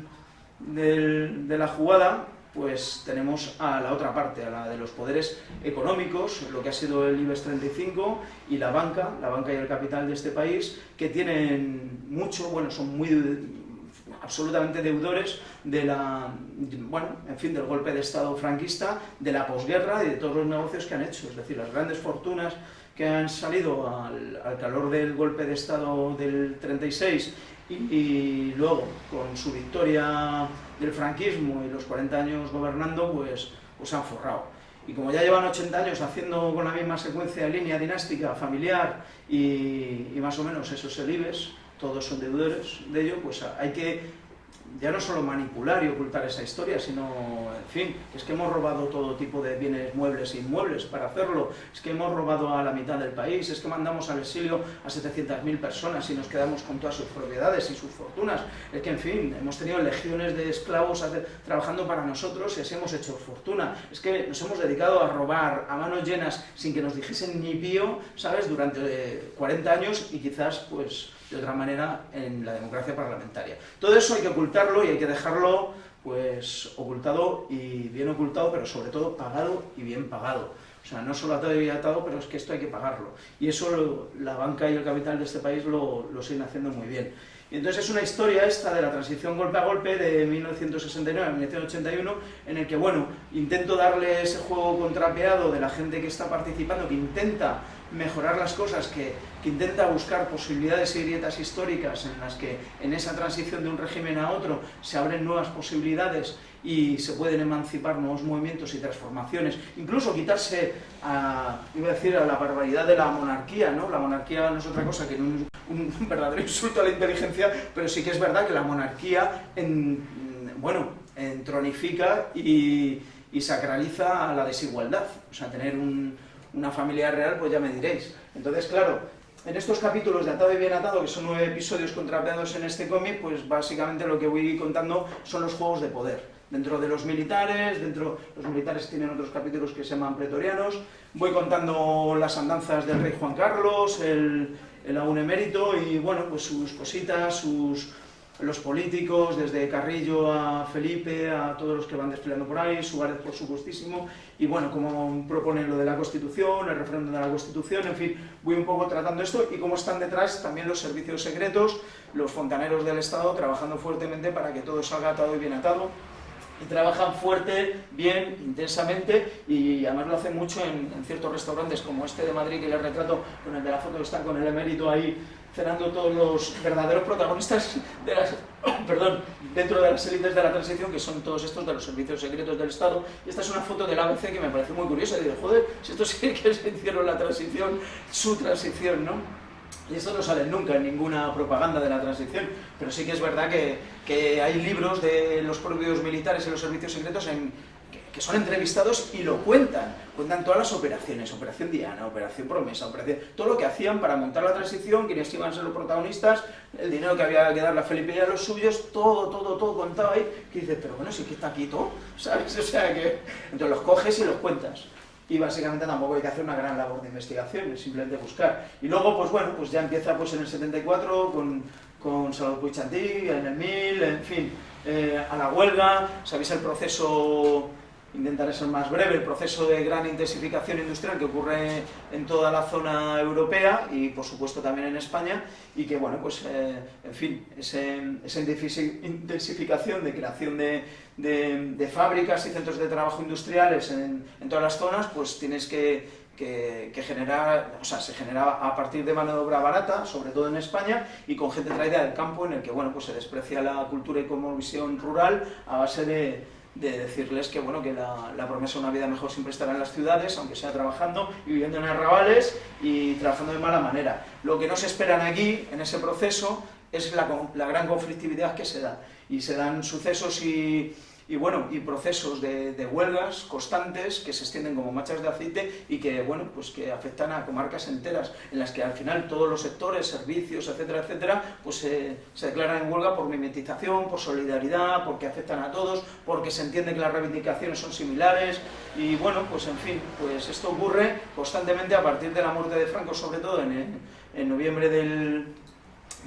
la jugada, pues tenemos a la otra parte, a la de los poderes económicos, lo que ha sido el IBEX 35 y la banca y el capital de este país, que tienen mucho, bueno, son absolutamente deudores del golpe de Estado franquista, de la posguerra y de todos los negocios que han hecho. Es decir, las grandes fortunas que han salido al calor del golpe de Estado del 36 y luego con su victoria del franquismo y los 40 años gobernando, pues han forrado. Y como ya llevan 80 años haciendo con la misma secuencia de línea dinástica, familiar y más o menos eso es el IBEX, todos son deudores de ello, pues hay que ya no solo manipular y ocultar esa historia, sino, en fin, es que hemos robado todo tipo de bienes muebles e inmuebles para hacerlo, es que hemos robado a la mitad del país, es que mandamos al exilio a 700.000 personas y nos quedamos con todas sus propiedades y sus fortunas, es que, en fin, hemos tenido legiones de esclavos trabajando para nosotros y así hemos hecho fortuna, es que nos hemos dedicado a robar a manos llenas sin que nos dijesen ni pío, ¿sabes?, durante 40 años y quizás, pues, de otra manera en la democracia parlamentaria. Todo eso hay que ocultarlo y hay que dejarlo pues ocultado y bien ocultado, pero sobre todo pagado y bien pagado. O sea, no solo atado y bien atado, pero es que esto hay que pagarlo. Y eso la banca y el capital de este país lo siguen haciendo muy bien. Y entonces es una historia esta de la transición golpe a golpe de 1969 a 1981, en el que, bueno, intento darle ese juego contrapeado de la gente que está participando, que intenta mejorar las cosas, que intenta buscar posibilidades y grietas históricas en las que en esa transición de un régimen a otro se abren nuevas posibilidades y se pueden emancipar nuevos movimientos y transformaciones, incluso quitarse iba a decir, a la barbaridad de la monarquía, ¿no? La monarquía no es otra cosa que un verdadero insulto a la inteligencia, pero sí que es verdad que la monarquía entronifica y sacraliza la desigualdad, o sea, tener una familia real, pues ya me diréis. Entonces, claro, en estos capítulos de Atado y Bien Atado, que son 9 episodios contrapeados en este cómic, pues básicamente lo que voy contando son los juegos de poder. Dentro de los militares, los militares tienen otros capítulos que se llaman pretorianos, voy contando las andanzas del rey Juan Carlos, el aún emérito, y bueno, pues sus cositas, los políticos, desde Carrillo a Felipe, a todos los que van desfilando por ahí, Suárez por supuestísimo, y bueno, como proponen lo de la Constitución, el referéndum de la Constitución, en fin, voy un poco tratando esto, y cómo están detrás también los servicios secretos, los fontaneros del Estado, trabajando fuertemente para que todo salga atado y bien atado, y trabajan fuerte, bien, intensamente, y además lo hacen mucho en ciertos restaurantes como este de Madrid que les retrato, con el de la foto que está con el emérito ahí, cenando todos los verdaderos protagonistas dentro de las élites de la transición, que son todos estos de los servicios secretos del Estado. Y esta es una foto del ABC que me parece muy curiosa, y digo, joder, si esto sí que se hicieron la transición, su transición, ¿no? Y esto no sale nunca en ninguna propaganda de la transición, pero sí que es verdad que hay libros de los propios militares y los servicios secretos que son entrevistados y lo cuentan todas las operaciones, Operación Diana, Operación Promesa, todo lo que hacían para montar la transición, quiénes iban a ser los protagonistas, el dinero que había que darle a Felipe y a los suyos, todo contado ahí, que dices, pero bueno, sí que está aquí todo, ¿sabes? O sea que entonces los coges y los cuentas. Y básicamente tampoco hay que hacer una gran labor de investigación, es simplemente buscar. Y luego, pues bueno, pues ya empieza pues en el 74 con Salvador Puig-Chantí, en el 1000, en fin, a la huelga, sabéis el proceso, intentaré ser más breve, el proceso de gran intensificación industrial que ocurre en toda la zona europea y por supuesto también en España, y que bueno, pues en fin, esa intensificación de creación de fábricas y centros de trabajo industriales en todas las zonas, pues tienes que generar, o sea, se generaba a partir de mano de obra barata, sobre todo en España, y con gente traída del campo, en el que bueno, pues se desprecia la cultura y cosmovisión rural a base de decirles que bueno, que la promesa de una vida mejor siempre estará en las ciudades, aunque sea trabajando y viviendo en arrabales y trabajando de mala manera. Lo que no se esperan aquí, en ese proceso, es la gran conflictividad que se da, y se dan sucesos y procesos de huelgas constantes que se extienden como machas de aceite y que, bueno, pues que afectan a comarcas enteras, en las que al final todos los sectores, servicios, etcétera, etcétera, pues se declaran en huelga por mimetización, por solidaridad, porque afectan a todos, porque se entiende que las reivindicaciones son similares, y bueno, pues en fin, pues esto ocurre constantemente a partir de la muerte de Franco, sobre todo en noviembre del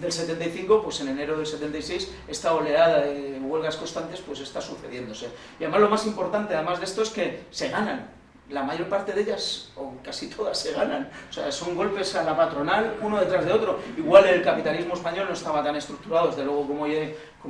75, pues en enero del 76, esta oleada de huelgas constantes pues está sucediéndose. Y además lo más importante, además de esto, es que se ganan. La mayor parte de ellas, o casi todas, se ganan. O sea, son golpes a la patronal, uno detrás de otro. Igual el capitalismo español no estaba tan estructurado, desde luego, como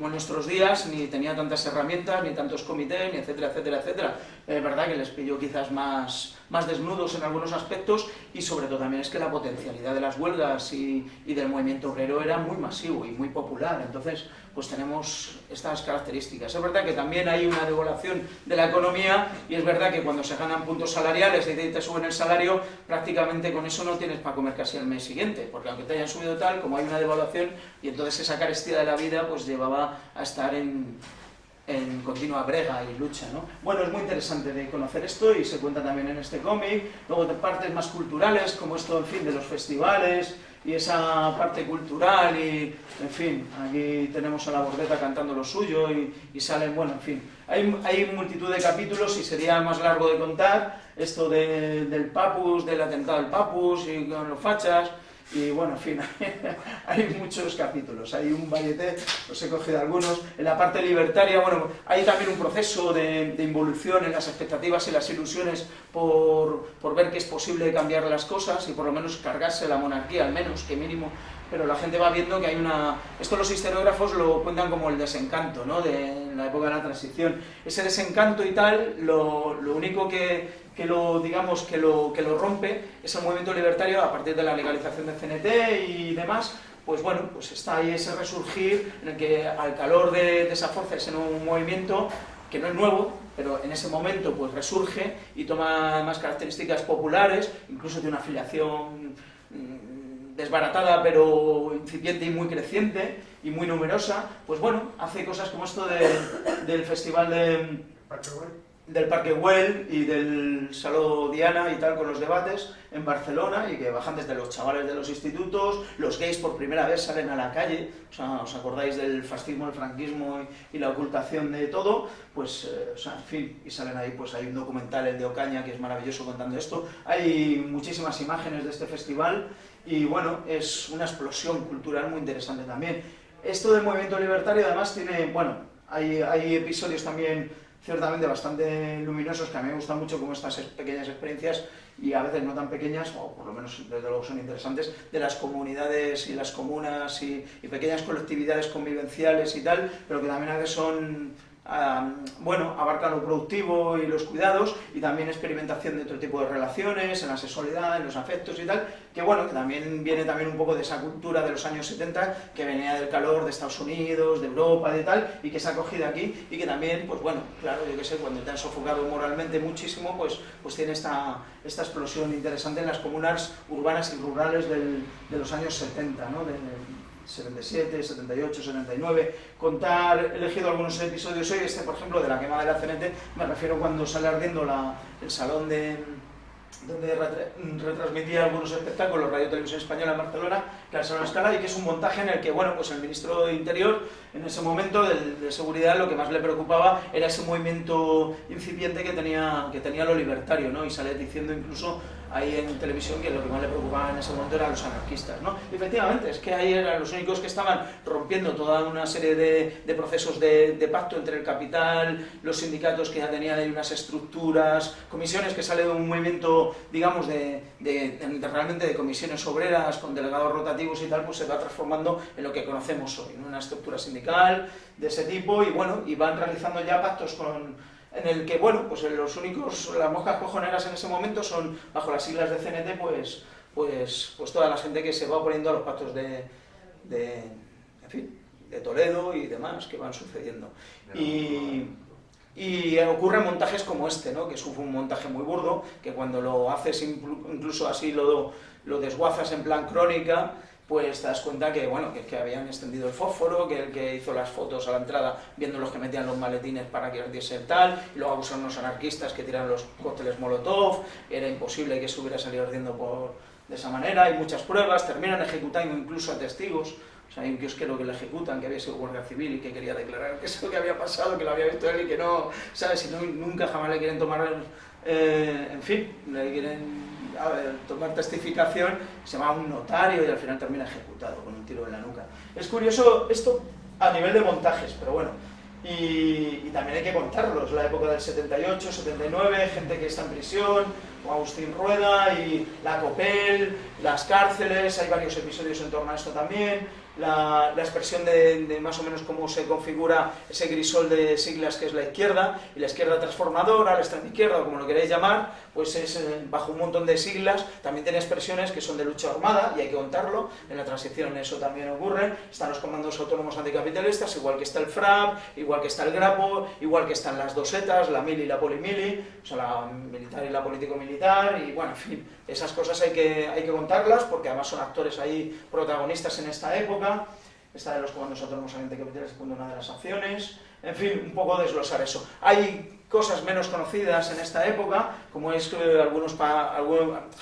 en nuestros días, ni tenía tantas herramientas, ni tantos comités, ni etcétera, etcétera, etcétera. Es verdad que les pilló quizás más más desnudos en algunos aspectos, y sobre todo también es que la potencialidad de las huelgas y del movimiento obrero era muy masivo y muy popular. Entonces, pues tenemos estas características. Es verdad que también hay una devaluación de la economía, y es verdad que cuando se ganan puntos salariales y te suben el salario, prácticamente con eso no tienes para comer casi el mes siguiente, porque aunque te hayan subido tal, como hay una devaluación, y entonces esa carestía de la vida pues llevaba a estar en continua brega y lucha, ¿no? Bueno, es muy interesante de conocer esto, y se cuenta también en este cómic. Luego de partes más culturales, como esto, en fin, de los festivales y esa parte cultural, y en fin, aquí tenemos a la Bordeta cantando lo suyo, y salen, bueno, en fin, hay multitud de capítulos, y sería más largo de contar esto del Papus, del atentado del Papus y con los fachas. Y bueno, en fin, hay muchos capítulos, hay un varieté, os he cogido algunos. En la parte libertaria, bueno, hay también un proceso de involución en las expectativas y las ilusiones por ver que es posible cambiar las cosas y por lo menos cargarse la monarquía, al menos, que mínimo. Pero la gente va viendo que hay una... Esto los historiógrafos lo cuentan como el desencanto, ¿no?, de la época de la transición. Ese desencanto y tal, lo único que lo rompe es el movimiento libertario a partir de la legalización del CNT y demás. Pues bueno, pues está ahí ese resurgir en el que, al calor de esa fuerza, ese nuevo movimiento, que no es nuevo, pero en ese momento pues resurge y toma más características populares, incluso de una afiliación desbaratada pero incipiente y muy creciente y muy numerosa. Pues bueno, hace cosas como esto del festival del Parque Güell y del Saló Diana y tal, con los debates en Barcelona, y que bajan desde los chavales de los institutos, los gays por primera vez salen a la calle. O sea, ¿os acordáis del fascismo, el franquismo y la ocultación de todo? Pues, o sea, en fin, y salen ahí, pues hay un documental, el de Ocaña, que es maravilloso contando esto. Hay muchísimas imágenes de este festival, y bueno, es una explosión cultural muy interesante también. Esto del movimiento libertario además tiene, bueno, hay episodios también ciertamente bastante luminosos, que a mí me gustan mucho, como estas pequeñas experiencias, y a veces no tan pequeñas, o por lo menos desde luego son interesantes, de las comunidades y las comunas y pequeñas colectividades convivenciales y tal, pero que también a veces son... bueno, abarcan lo productivo y los cuidados, y también experimentación de otro tipo de relaciones, en la sexualidad, en los afectos y tal, que bueno, que también viene también un poco de esa cultura de los años 70, que venía del calor de Estados Unidos, de Europa, de tal, y que se ha cogido aquí, y que también, pues bueno, claro, yo que sé, cuando te han sofocado moralmente muchísimo, pues tiene esta explosión interesante en las comunas urbanas y rurales de los años 70, ¿no? 77, 78, 79, he elegido algunos episodios hoy, por ejemplo, de la quema de la CNT, me refiero cuando sale ardiendo el salón donde retransmitía algunos espectáculos Radio Televisión Española en Barcelona, que era el Salón Escala, y que es un montaje en el que, bueno, pues el ministro de Interior, en ese momento de Seguridad, lo que más le preocupaba era ese movimiento incipiente que tenía lo libertario, ¿no? Y sale diciendo incluso ahí en televisión que lo que más le preocupaba en ese momento eran los anarquistas, ¿no? Y efectivamente, es que ahí eran los únicos que estaban rompiendo toda una serie de procesos de pacto entre el capital, los sindicatos, que ya tenían ahí unas estructuras, comisiones, que sale de un movimiento, digamos, realmente de comisiones obreras con delegados rotativos y tal, pues se va transformando en lo que conocemos hoy, ¿no? Una estructura sindical de ese tipo, y bueno, y van realizando ya pactos en el que, bueno, pues las moscas cojoneras en ese momento son, bajo las siglas de CNT, pues toda la gente que se va oponiendo a los pactos en fin, de Toledo y demás que van sucediendo. Y ocurren montajes como este, ¿no? Que es un montaje muy burdo, que cuando lo haces incluso así lo desguazas en plan crónica, pues te das cuenta que, bueno, que habían extendido el fósforo, que el que hizo las fotos a la entrada viendo los que metían los maletines para que ardiese tal, y luego abusaron los anarquistas que tiraron los cócteles Molotov, era imposible que se hubiera salido ardiendo de esa manera, hay muchas pruebas, terminan ejecutando incluso a testigos. O sea, hay un kiosquero que le ejecutan, que había sido guardia civil y que quería declarar que es lo que había pasado, que lo había visto él y que no, ¿sabes? Y nunca jamás le quieren tomar, en fin, le quieren tomar testificación, se llama un notario y al final termina ejecutado con un tiro en la nuca. Es curioso esto a nivel de montajes, pero bueno, y también hay que contarlos, la época del 78, 79, gente que está en prisión, como Agustín Rueda y la Copel, las cárceles, hay varios episodios en torno a esto también, la expresión de más o menos cómo se configura ese grisol de siglas que es la izquierda, y la izquierda transformadora, la extrema izquierda, o como lo queréis llamar, pues es bajo un montón de siglas. También tiene expresiones que son de lucha armada, y hay que contarlo, en la transición eso también ocurre. Están los comandos autónomos anticapitalistas, igual que está el FRAP, igual que está el GRAPO, igual que están las dos ETAs, la mili y la polimili, o sea, la militar y la político-militar, y bueno, en fin, esas cosas hay que contarlas, porque además son actores ahí protagonistas en esta época. Esta de los comandos autónomos anticapitalistas es una de las acciones. En fin, un poco desglosar eso. Hay cosas menos conocidas en esta época, como es que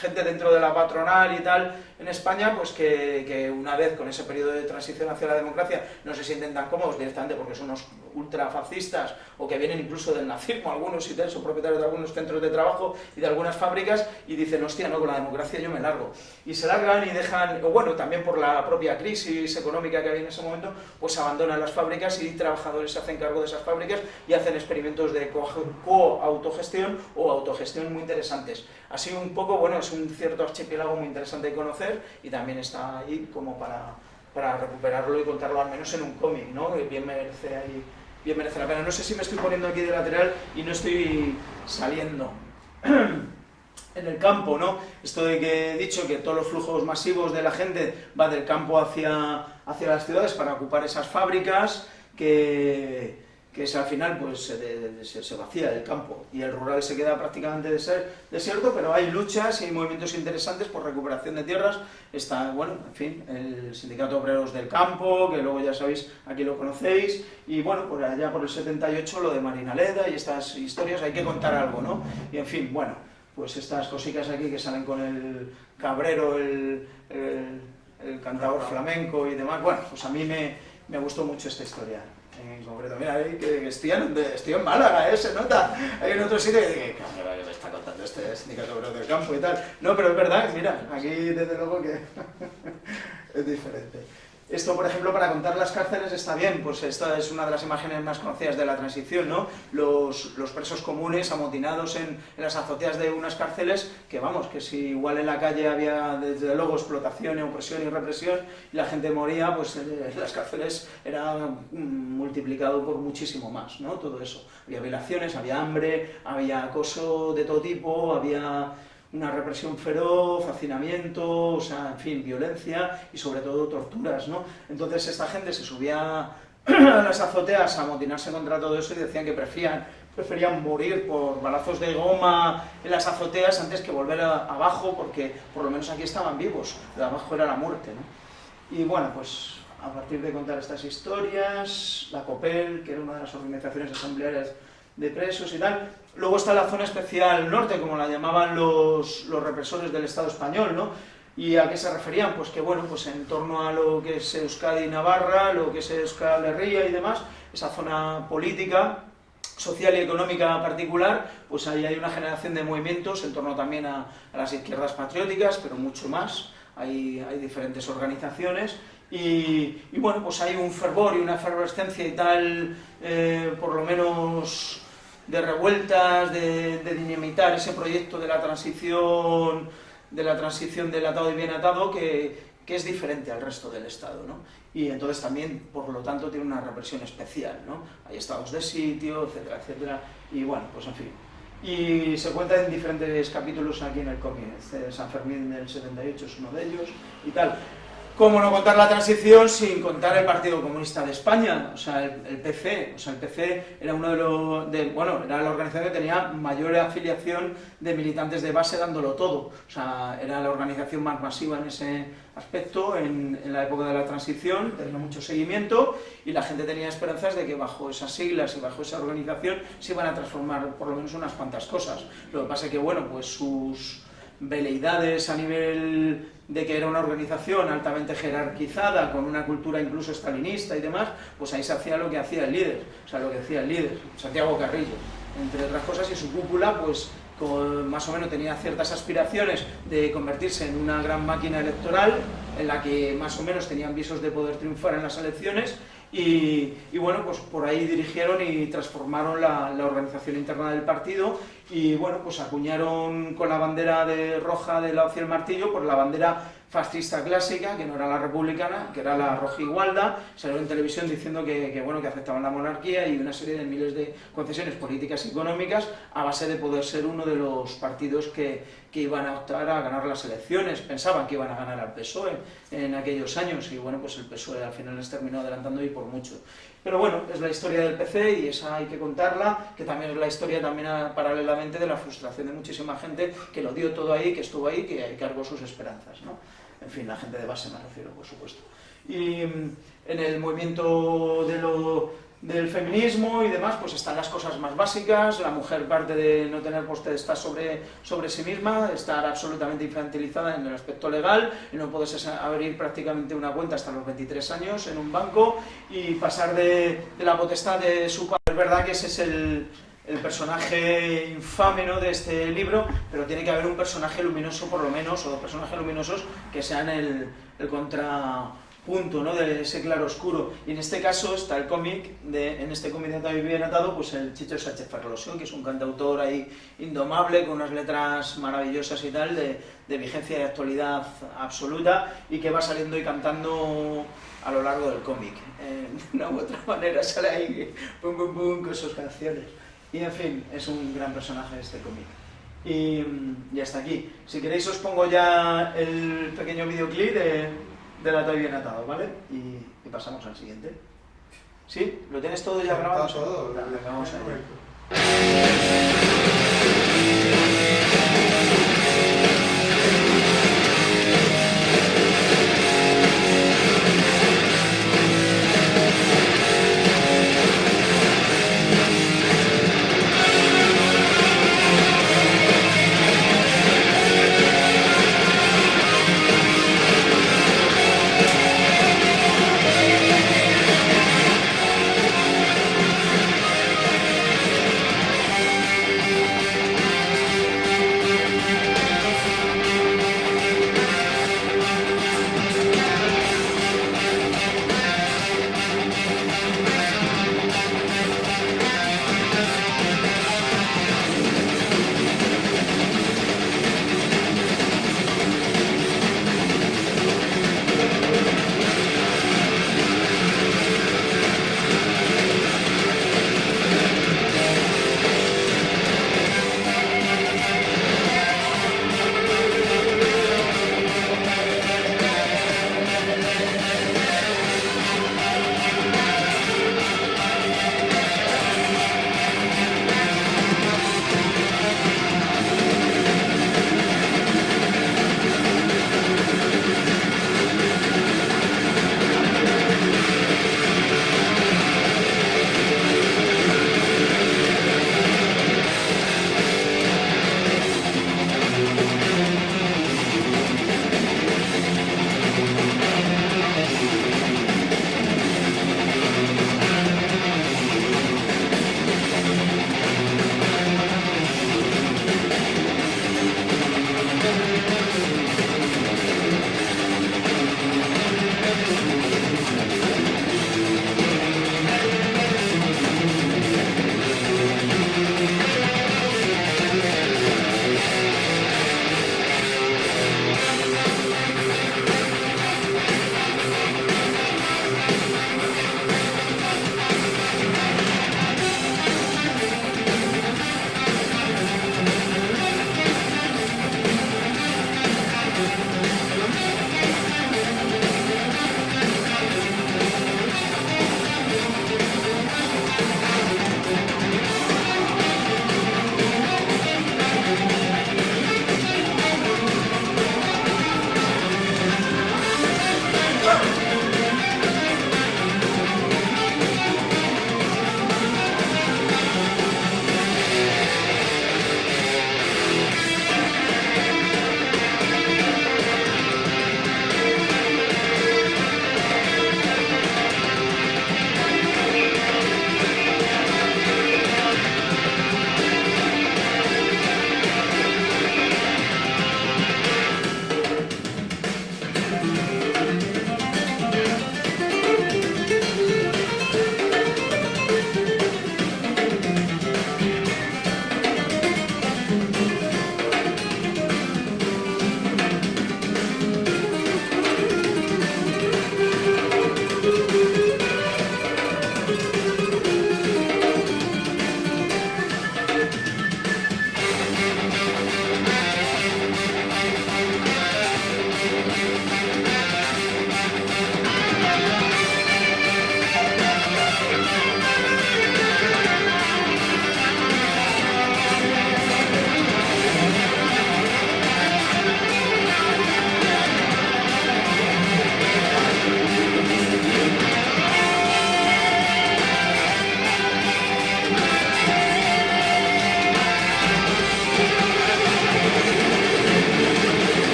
gente dentro de la patronal y tal en España, pues que una vez con ese periodo de transición hacia la democracia no se sienten tan cómodos directamente porque son unos ultrafascistas o que vienen incluso del nazismo, algunos y tal, son propietarios de algunos centros de trabajo y de algunas fábricas, y dicen, hostia, no, con la democracia yo me largo. Y se largan y dejan, o bueno, también por la propia crisis económica que había en ese momento, pues abandonan las fábricas y trabajadores se hacen cargo de esas fábricas y hacen experimentos de co-autogestión o autogestión muy interesantes. Así un poco, bueno, es un cierto archipiélago muy interesante de conocer, y también está ahí como para recuperarlo y contarlo al menos en un cómic, ¿no? Que bien merece la pena. No sé si me estoy poniendo aquí de lateral y no estoy saliendo. En el campo, ¿no? Esto de que he dicho que todos los flujos masivos de la gente va del campo hacia las ciudades para ocupar esas fábricas, que al final pues se vacía el campo y el rural se queda prácticamente desierto, pero hay luchas y hay movimientos interesantes por recuperación de tierras. Está, bueno, en fin, el Sindicato de Obreros del Campo, que luego ya sabéis, aquí lo conocéis, y bueno, por allá por el 78 lo de Marinaleda y estas historias, hay que contar algo, ¿no? Y en fin, bueno, pues estas cositas aquí que salen con el Cabrero, el cantador flamenco y demás, bueno, pues a mí me gustó mucho esta historia. En concreto, mira, ahí que estoy en Málaga, se nota. Hay en otro sitio que digo, ¿qué me está contando este Sindicato Obrero del Campo y tal? No, pero es verdad, mira, aquí desde luego que es diferente. Esto, por ejemplo, para contar las cárceles está bien, pues esta es una de las imágenes más conocidas de la transición, ¿no? Los presos comunes amotinados en las azoteas de unas cárceles, que vamos, que si igual en la calle había desde luego explotación, opresión y represión, y la gente moría, pues en las cárceles era multiplicado por muchísimo más, ¿no? Todo eso. Había violaciones, había hambre, había acoso de todo tipo, había una represión feroz, hacinamiento, o sea, en fin, violencia y sobre todo torturas, ¿no? Entonces esta gente se subía a las azoteas a amotinarse contra todo eso y decían que preferían morir por balazos de goma en las azoteas antes que volver abajo, porque por lo menos aquí estaban vivos, de abajo era la muerte, ¿no? Y bueno, pues a partir de contar estas historias, la COPEL, que era una de las organizaciones asamblearias de presos y tal. Luego está la zona especial norte, como la llamaban los represores del Estado español, ¿no? ¿Y a qué se referían? Pues que bueno, pues en torno a lo que es Euskadi y Navarra, lo que es Euskal Herria y demás, esa zona política, social y económica particular, pues ahí hay una generación de movimientos en torno también a las izquierdas patrióticas, pero mucho más. Hay diferentes organizaciones y bueno, pues hay un fervor y una efervescencia y tal, por lo menos de revueltas, de dinamitar ese proyecto de la transición del atado y bien atado, que es diferente al resto del Estado, ¿no? Y entonces también, por lo tanto, tiene una represión especial, ¿no? Hay estados de sitio, etcétera, etcétera, y bueno, pues en fin. Y se cuenta en diferentes capítulos aquí en el cómic. San Fermín del 78 es uno de ellos y tal. ¿Cómo no contar la transición sin contar el Partido Comunista de España? O sea, el PC. O sea, el PC era era la organización que tenía mayor afiliación de militantes de base dándolo todo. O sea, era la organización más masiva en ese aspecto en la época de la transición, tenía mucho seguimiento y la gente tenía esperanzas de que bajo esas siglas y bajo esa organización se iban a transformar por lo menos unas cuantas cosas. Lo que pasa es que, bueno, pues sus veleidades a nivel de que era una organización altamente jerarquizada, con una cultura incluso estalinista y demás, pues ahí se hacía lo que hacía el líder, o sea, lo que decía el líder, Santiago Carrillo, entre otras cosas, y su cúpula, pues más o menos tenía ciertas aspiraciones de convertirse en una gran máquina electoral, en la que más o menos tenían visos de poder triunfar en las elecciones, y bueno, pues por ahí dirigieron y transformaron la organización interna del partido y bueno, pues acuñaron con la bandera roja de la hoz y el martillo por la bandera fascista clásica, que no era la republicana, que era la rojigualda, salió en televisión diciendo bueno, que aceptaban la monarquía y una serie de miles de concesiones políticas y económicas a base de poder ser uno de los partidos que iban a optar a ganar las elecciones. Pensaban que iban a ganar al PSOE en aquellos años y bueno, pues el PSOE al final les terminó adelantando y por mucho. Pero bueno, es la historia del PC y esa hay que contarla, que también es la historia también paralelamente de la frustración de muchísima gente que lo dio todo ahí, que estuvo ahí, que cargó sus esperanzas, ¿no? En fin, la gente de base me refiero, por supuesto. Y en el movimiento del feminismo y demás, pues están las cosas más básicas. La mujer parte de no tener potestad sobre sí misma, estar absolutamente infantilizada en el aspecto legal, y no poder abrir prácticamente una cuenta hasta los 23 años en un banco y pasar de la potestad de su padre. Es verdad que ese es el personaje infame, ¿no?, de este libro, pero tiene que haber un personaje luminoso por lo menos, o dos personajes luminosos que sean el contrapunto, ¿no?, de ese claro oscuro. Y en este caso está el cómic, en este cómic de David Bien Atado, pues el Chicho Sánchez Ferlosio, que es un cantautor ahí indomable, con unas letras maravillosas y tal, de vigencia y actualidad absoluta, y que va saliendo y cantando a lo largo del cómic. De una u otra manera sale ahí pum pum pum con sus canciones. Y en fin, es un gran personaje este cómic. Y hasta aquí. Si queréis os pongo ya el pequeño videoclip de La Toy Bien Atado, ¿vale? Y pasamos al siguiente. ¿Sí? ¿Lo tienes todo ya grabado? Está todo. Vamos a ello.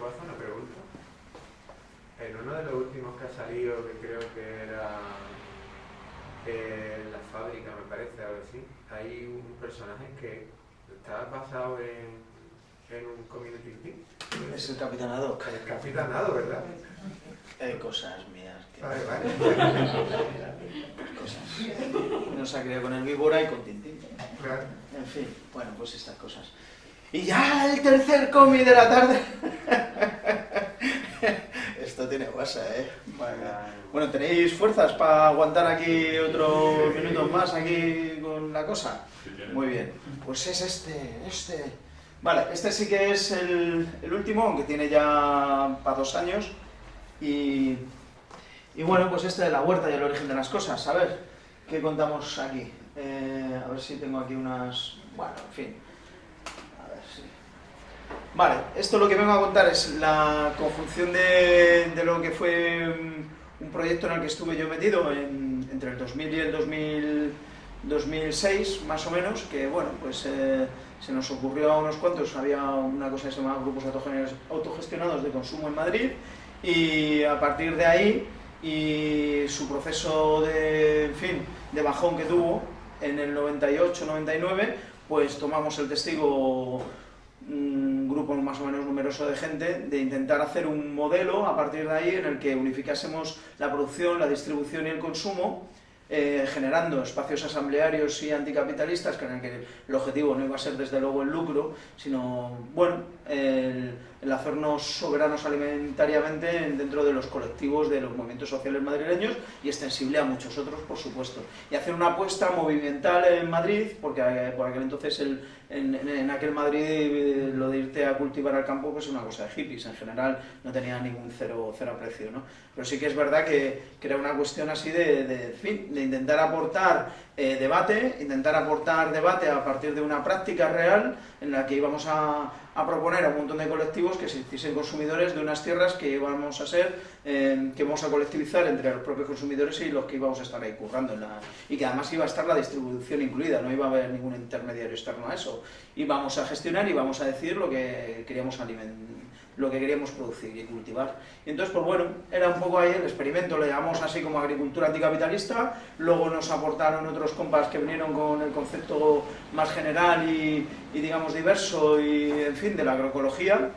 puedo hacer una pregunta? En uno de los últimos que ha salido, que creo que era La Fábrica, me parece, algo así, hay un personaje que está basado en un community team. Es el Capitán Haddock. El Capitán Haddock, ¿verdad? Cosas mías. Vale, vale. Cosas. Uno se ha criado con el víbora y con Tintín. Claro. En fin, bueno, pues estas cosas. Y ya el tercer cómic de la tarde. Esto tiene guasa, ¿eh? Bueno, ¿tenéis fuerzas para aguantar aquí otros minutos más aquí con la cosa? Muy bien. Pues es este. Vale, este sí que es el último, aunque tiene ya para 2 años. Y bueno, pues este de la huerta y el origen de las cosas. A ver, ¿qué contamos aquí? A ver si tengo aquí unas... Bueno, en fin. A ver si... Vale, esto lo que vengo a contar es la conjunción de lo que fue un proyecto en el que estuve yo metido entre el 2000 y el 2006, más o menos, que bueno, pues se nos ocurrió a unos cuantos, había una cosa que se llamaba grupos autogestionados de consumo en Madrid, y a partir de ahí, y su proceso de, en fin, de bajón que tuvo en el 98-99, pues tomamos el testigo, un grupo más o menos numeroso de gente, de intentar hacer un modelo a partir de ahí en el que unificásemos la producción, la distribución y el consumo, generando espacios asamblearios y anticapitalistas, que en el que el objetivo no iba a ser desde luego el lucro, sino, bueno, el hacernos soberanos alimentariamente dentro de los colectivos de los movimientos sociales madrileños y extensible a muchos otros, por supuesto. Y hacer una apuesta movimental en Madrid, porque por aquel entonces en aquel Madrid lo de irte a cultivar al campo pues es una cosa de hippies, en general no tenía ningún cero aprecio, ¿no? Pero sí que es verdad que era una cuestión así de intentar aportar debate a partir de una práctica real en la que íbamos a proponer a un montón de colectivos que se hiciesen consumidores de unas tierras que íbamos a ser, que íbamos a colectivizar entre los propios consumidores y los que íbamos a estar ahí currando, y que además iba a estar la distribución incluida, no iba a haber ningún intermediario externo a eso. Íbamos a gestionar y íbamos a decir lo que queríamos producir y cultivar. Y entonces, pues bueno, era un poco ahí el experimento, le llamamos así como agricultura anticapitalista, luego nos aportaron otros compas que vinieron con el concepto más general y digamos diverso y, en fin, de la agroecología,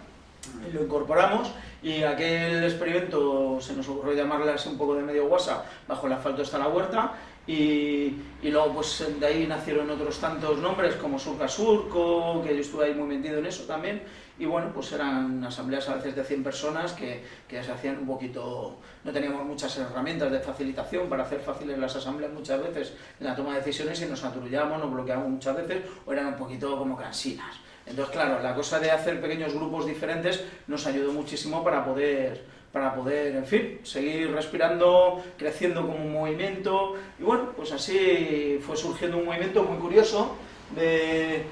y lo incorporamos, y aquel experimento se nos ocurrió llamarle así un poco de medio guasa, bajo el asfalto está la huerta, y luego pues de ahí nacieron otros tantos nombres como Surca Surco, que yo estuve ahí muy metido en eso también, y bueno, pues eran asambleas a veces de 100 personas que se hacían un poquito, no teníamos muchas herramientas de facilitación para hacer fáciles las asambleas muchas veces en la toma de decisiones, y nos aturullamos, nos bloqueamos muchas veces, o eran un poquito como cansinas. Entonces, claro, la cosa de hacer pequeños grupos diferentes nos ayudó muchísimo para poder, en fin, seguir respirando, creciendo como un movimiento, y bueno, pues así fue surgiendo un movimiento muy curioso de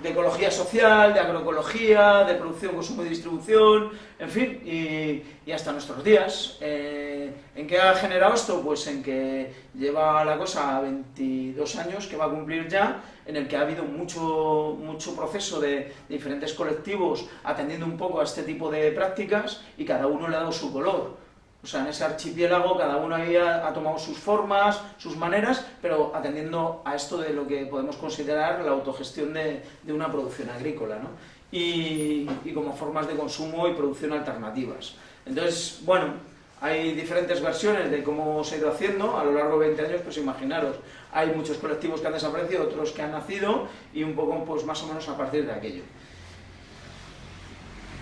ecología social, de agroecología, de producción, consumo y distribución, en fin, y hasta nuestros días. ¿En qué ha generado esto? Pues en que lleva la cosa 22 años, que va a cumplir ya, en el que ha habido mucho proceso de diferentes colectivos atendiendo un poco a este tipo de prácticas, y cada uno le ha dado su color. O sea, en ese archipiélago cada uno ahí ha tomado sus formas, sus maneras, pero atendiendo a esto de lo que podemos considerar la autogestión de una producción agrícola, ¿no? Y como formas de consumo y producción alternativas. Entonces, bueno, hay diferentes versiones de cómo se ha ido haciendo a lo largo de 20 años, pues imaginaros, hay muchos colectivos que han desaparecido, otros que han nacido, y un poco pues más o menos a partir de aquello.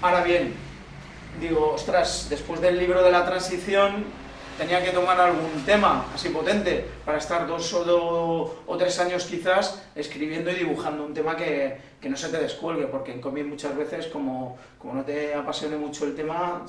Ahora bien, digo, ostras, después del libro de la transición tenía que tomar algún tema así potente para estar 2 o 3 años quizás escribiendo y dibujando un tema que no se te descuelgue, porque en cómic muchas veces, como no te apasione mucho el tema,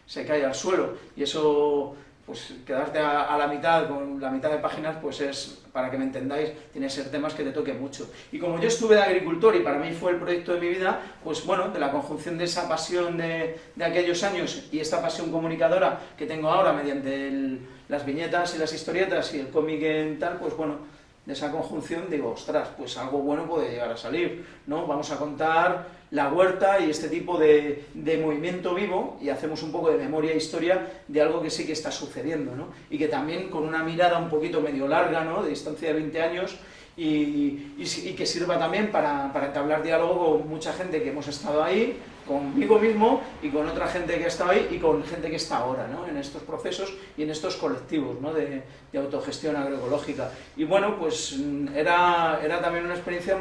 se cae al suelo, y eso, pues quedarte a la mitad, con la mitad de páginas, pues es, para que me entendáis, tiene que ser temas que te toquen mucho. Y como yo estuve de agricultor y para mí fue el proyecto de mi vida, pues bueno, de la conjunción de esa pasión de aquellos años y esta pasión comunicadora que tengo ahora mediante las viñetas y las historietas y el cómic en tal, pues bueno, de esa conjunción, digo, ostras, pues algo bueno puede llegar a salir, ¿no? Vamos a contar la huerta y este tipo de movimiento vivo y hacemos un poco de memoria e historia de algo que sí que está sucediendo, ¿no? Y que también con una mirada un poquito medio larga, ¿no? De distancia de 20 años, y que sirva también para entablar diálogo con mucha gente que hemos estado ahí, conmigo mismo y con otra gente que ha estado ahí y con gente que está ahora, ¿no? En estos procesos y en estos colectivos, ¿no? de autogestión agroecológica. Y bueno, pues era también una experiencia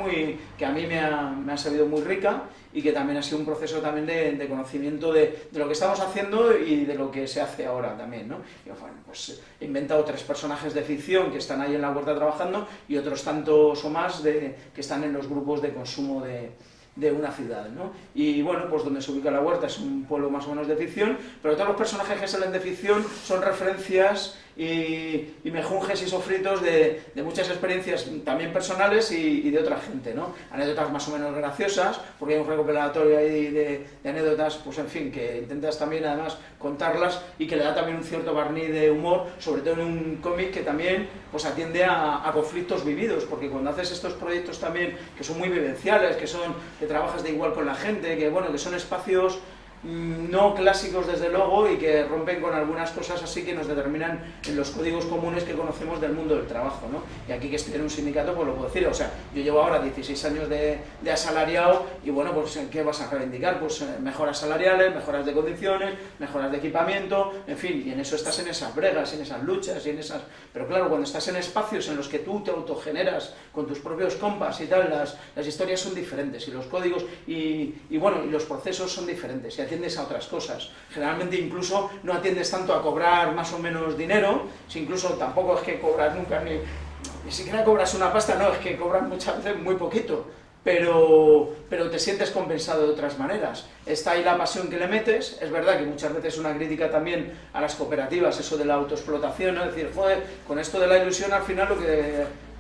que a mí me ha sabido muy rica y que también ha sido un proceso también de conocimiento de lo que estamos haciendo y de lo que se hace ahora también, ¿no? Y bueno, pues he inventado 3 personajes de ficción que están ahí en la huerta trabajando y otros tantos o más que están en los grupos de consumo de una ciudad, ¿no? Y bueno, pues donde se ubica la huerta es un pueblo más o menos de ficción, pero todos los personajes que salen de ficción son referencias y mejunjes y sofritos de muchas experiencias también personales y de otra gente, ¿no? Anécdotas más o menos graciosas, porque hay un recopilatorio ahí de anécdotas, pues en fin, que intentas también además contarlas y que le da también un cierto barniz de humor, sobre todo en un cómic que también pues atiende a conflictos vividos, porque cuando haces estos proyectos también que son muy vivenciales, que trabajas de igual con la gente, que bueno, que son espacios no clásicos desde luego y que rompen con algunas cosas así que nos determinan en los códigos comunes que conocemos del mundo del trabajo, ¿no? Y aquí que estoy en un sindicato pues lo puedo decir, o sea, yo llevo ahora 16 años de asalariado y bueno, pues ¿qué vas a reivindicar? Pues mejoras salariales, mejoras de condiciones, mejoras de equipamiento, en fin, y en eso estás en esas bregas, en esas luchas y en esas... Pero claro, cuando estás en espacios en los que tú te autogeneras con tus propios compas y tal, las historias son diferentes y los códigos y bueno, y los procesos son diferentes y atiendes a otras cosas. Generalmente incluso no atiendes tanto a cobrar más o menos dinero, si incluso tampoco es que cobras nunca, ni siquiera cobras una pasta, no, es que cobras muchas veces muy poquito, pero te sientes compensado de otras maneras. Está ahí la pasión que le metes, es verdad que muchas veces una crítica también a las cooperativas, eso de la autoexplotación, ¿no? Es decir, joder, con esto de la ilusión al final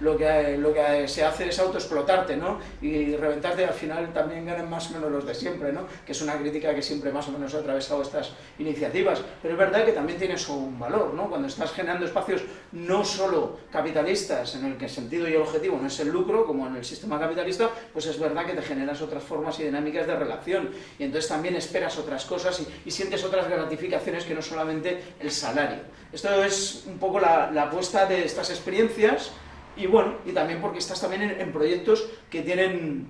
lo que se hace es autoexplotarte, ¿no? Y reventarte, al final también ganan más o menos los de siempre, ¿no? Que es una crítica que siempre más o menos ha atravesado estas iniciativas. Pero es verdad que también tiene su valor, ¿no? Cuando estás generando espacios no solo capitalistas, en el que el sentido y el objetivo no es el lucro, como en el sistema capitalista, pues es verdad que te generas otras formas y dinámicas de relación. Y entonces también esperas otras cosas y sientes otras gratificaciones que no solamente el salario. Esto es un poco la apuesta de estas experiencias. Y bueno, y también porque estás también en proyectos que tienen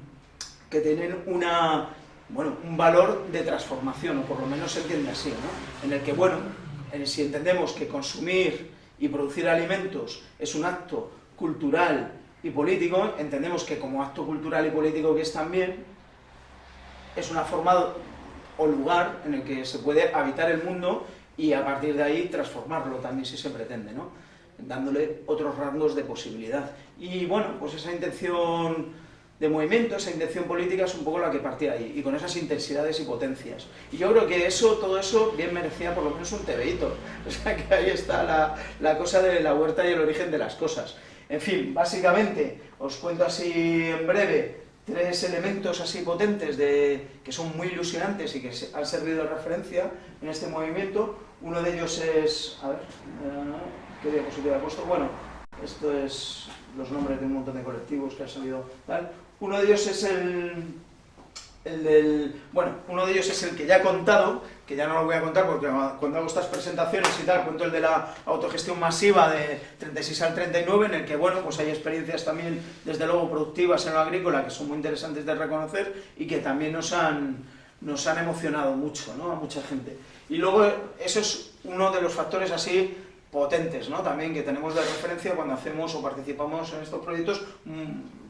un valor de transformación, o por lo menos se entiende así, ¿no? En el que, bueno, si entendemos que consumir y producir alimentos es un acto cultural y político, entendemos que como acto cultural y político que es también, es una forma o lugar en el que se puede habitar el mundo y a partir de ahí transformarlo también si se pretende, ¿no? Dándole otros rangos de posibilidad. Y bueno, pues esa intención de movimiento, esa intención política es un poco la que partía ahí, y con esas intensidades y potencias. Y yo creo que todo eso bien merecía por lo menos un tebeíto. O sea que ahí está la cosa de la huerta y el origen de las cosas. En fin, básicamente, os cuento así en breve 3 elementos así potentes que son muy ilusionantes y que han servido de referencia en este movimiento. Uno de ellos es... A ver... ¿Qué diapositiva he puesto? Bueno, esto es los nombres de un montón de colectivos que han salido tal. Uno de ellos es uno de ellos es el que ya he contado, que ya no lo voy a contar porque cuando hago estas presentaciones y tal, cuento el de la autogestión masiva de 36 al 39, en el que, bueno, pues hay experiencias también, desde luego, productivas en lo agrícola que son muy interesantes de reconocer y que también nos han emocionado mucho, ¿no? A mucha gente. Y luego, eso es uno de los factores así potentes, ¿no? También que tenemos de referencia cuando hacemos o participamos en estos proyectos,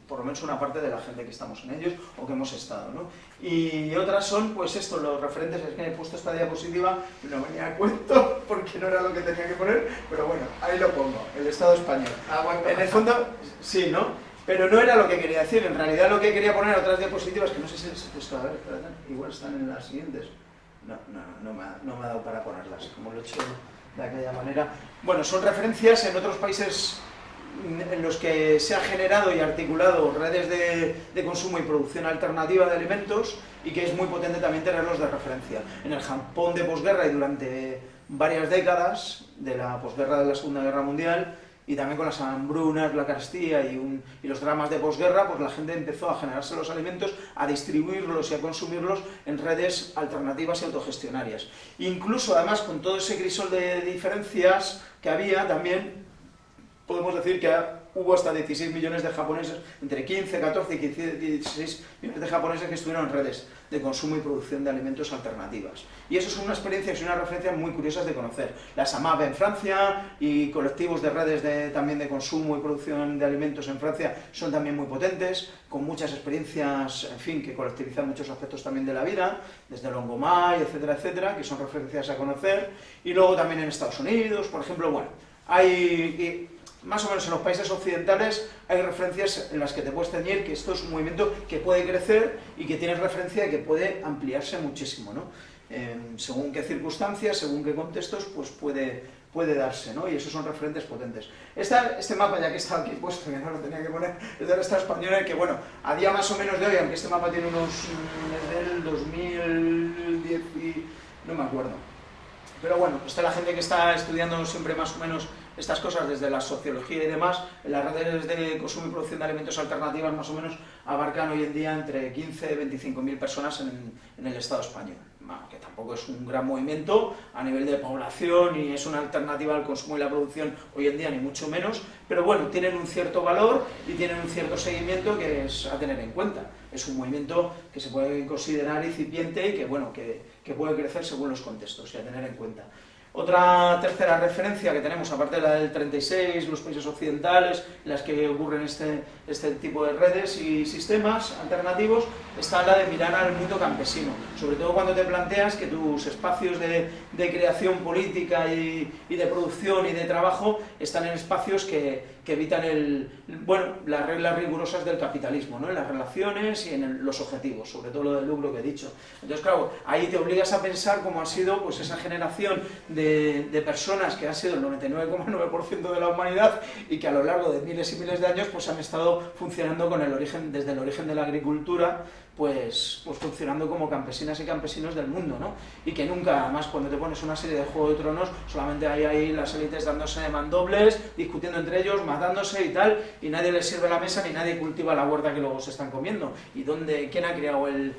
por lo menos una parte de la gente que estamos en ellos o que hemos estado, ¿no? Y otras son, pues esto, los referentes. Es que he puesto esta diapositiva y no venía a cuento porque no era lo que tenía que poner, pero bueno, ahí lo pongo, el Estado español. En el fondo, sí, ¿no? Pero no era lo que quería decir, en realidad lo que quería poner, otras diapositivas, que no sé si les he puesto, a ver, espérate, igual están en las siguientes. No me ha dado para ponerlas, como lo he hecho de aquella manera. Bueno, son referencias en otros países en los que se ha generado y articulado redes de consumo y producción alternativa de alimentos y que es muy potente también tenerlos de referencia. En el Japón de posguerra y durante varias décadas de la posguerra de la Segunda Guerra Mundial, y también con las hambrunas, la carestía y los dramas de posguerra, pues la gente empezó a generarse los alimentos, a distribuirlos y a consumirlos en redes alternativas y autogestionarias. Incluso, además, con todo ese crisol de diferencias que había, también podemos decir que hubo hasta 16 millones de japoneses, entre 15, 14 y 16 millones de japoneses que estuvieron en redes de consumo y producción de alimentos alternativas. Y eso es una experiencia y una referencia muy curiosas de conocer. Las AMAP en Francia y colectivos de redes también de consumo y producción de alimentos en Francia son también muy potentes, con muchas experiencias, en fin, que colectivizan muchos aspectos también de la vida, desde Longomai, etcétera, etcétera, que son referencias a conocer. Y luego también en Estados Unidos, por ejemplo, bueno, hay... Más o menos en los países occidentales hay referencias en las que te puedes ceñir que esto es un movimiento que puede crecer y que tienes referencia de que puede ampliarse muchísimo, ¿no? Según qué circunstancias, según qué contextos, pues puede darse, ¿no? Y esos son referentes potentes. Este mapa, ya que está aquí puesto, que no lo tenía que poner, es del Estado español, que bueno, a día más o menos de hoy, aunque este mapa tiene unos... desde el 2010 y... no me acuerdo. Pero bueno, está la gente que está estudiando siempre más o menos estas cosas desde la sociología y demás. En las redes de consumo y producción de alimentos alternativas más o menos abarcan hoy en día entre 15 y 25.000 personas en el Estado español. Bueno, que tampoco es un gran movimiento a nivel de población y es una alternativa al consumo y la producción hoy en día, ni mucho menos, pero bueno, tienen un cierto valor y tienen un cierto seguimiento que es a tener en cuenta. Es un movimiento que se puede considerar incipiente y que, bueno, que puede crecer según los contextos y a tener en cuenta. Otra tercera referencia que tenemos, aparte de la del 36, los países occidentales, en las que ocurren este tipo de redes y sistemas alternativos, está la de mirar al mundo campesino. Sobre todo cuando te planteas que tus espacios de creación política y de producción y de trabajo están en espacios que evitan las reglas rigurosas del capitalismo, ¿no? En las relaciones y en los objetivos, sobre todo lo del lucro que he dicho. Entonces, claro, ahí te obligas a pensar cómo ha sido pues, esa generación de personas que han sido el 99,9% de la humanidad y que a lo largo de miles y miles de años pues, han estado funcionando desde el origen de la agricultura, pues funcionando como campesinas y campesinos del mundo, ¿no? Y que nunca, además, cuando te pones una serie de Juego de Tronos, solamente hay ahí las élites dándose mandobles, discutiendo entre ellos, matándose y tal, y nadie les sirve la mesa ni nadie cultiva la huerta que luego se están comiendo. ¿Y quién ha criado el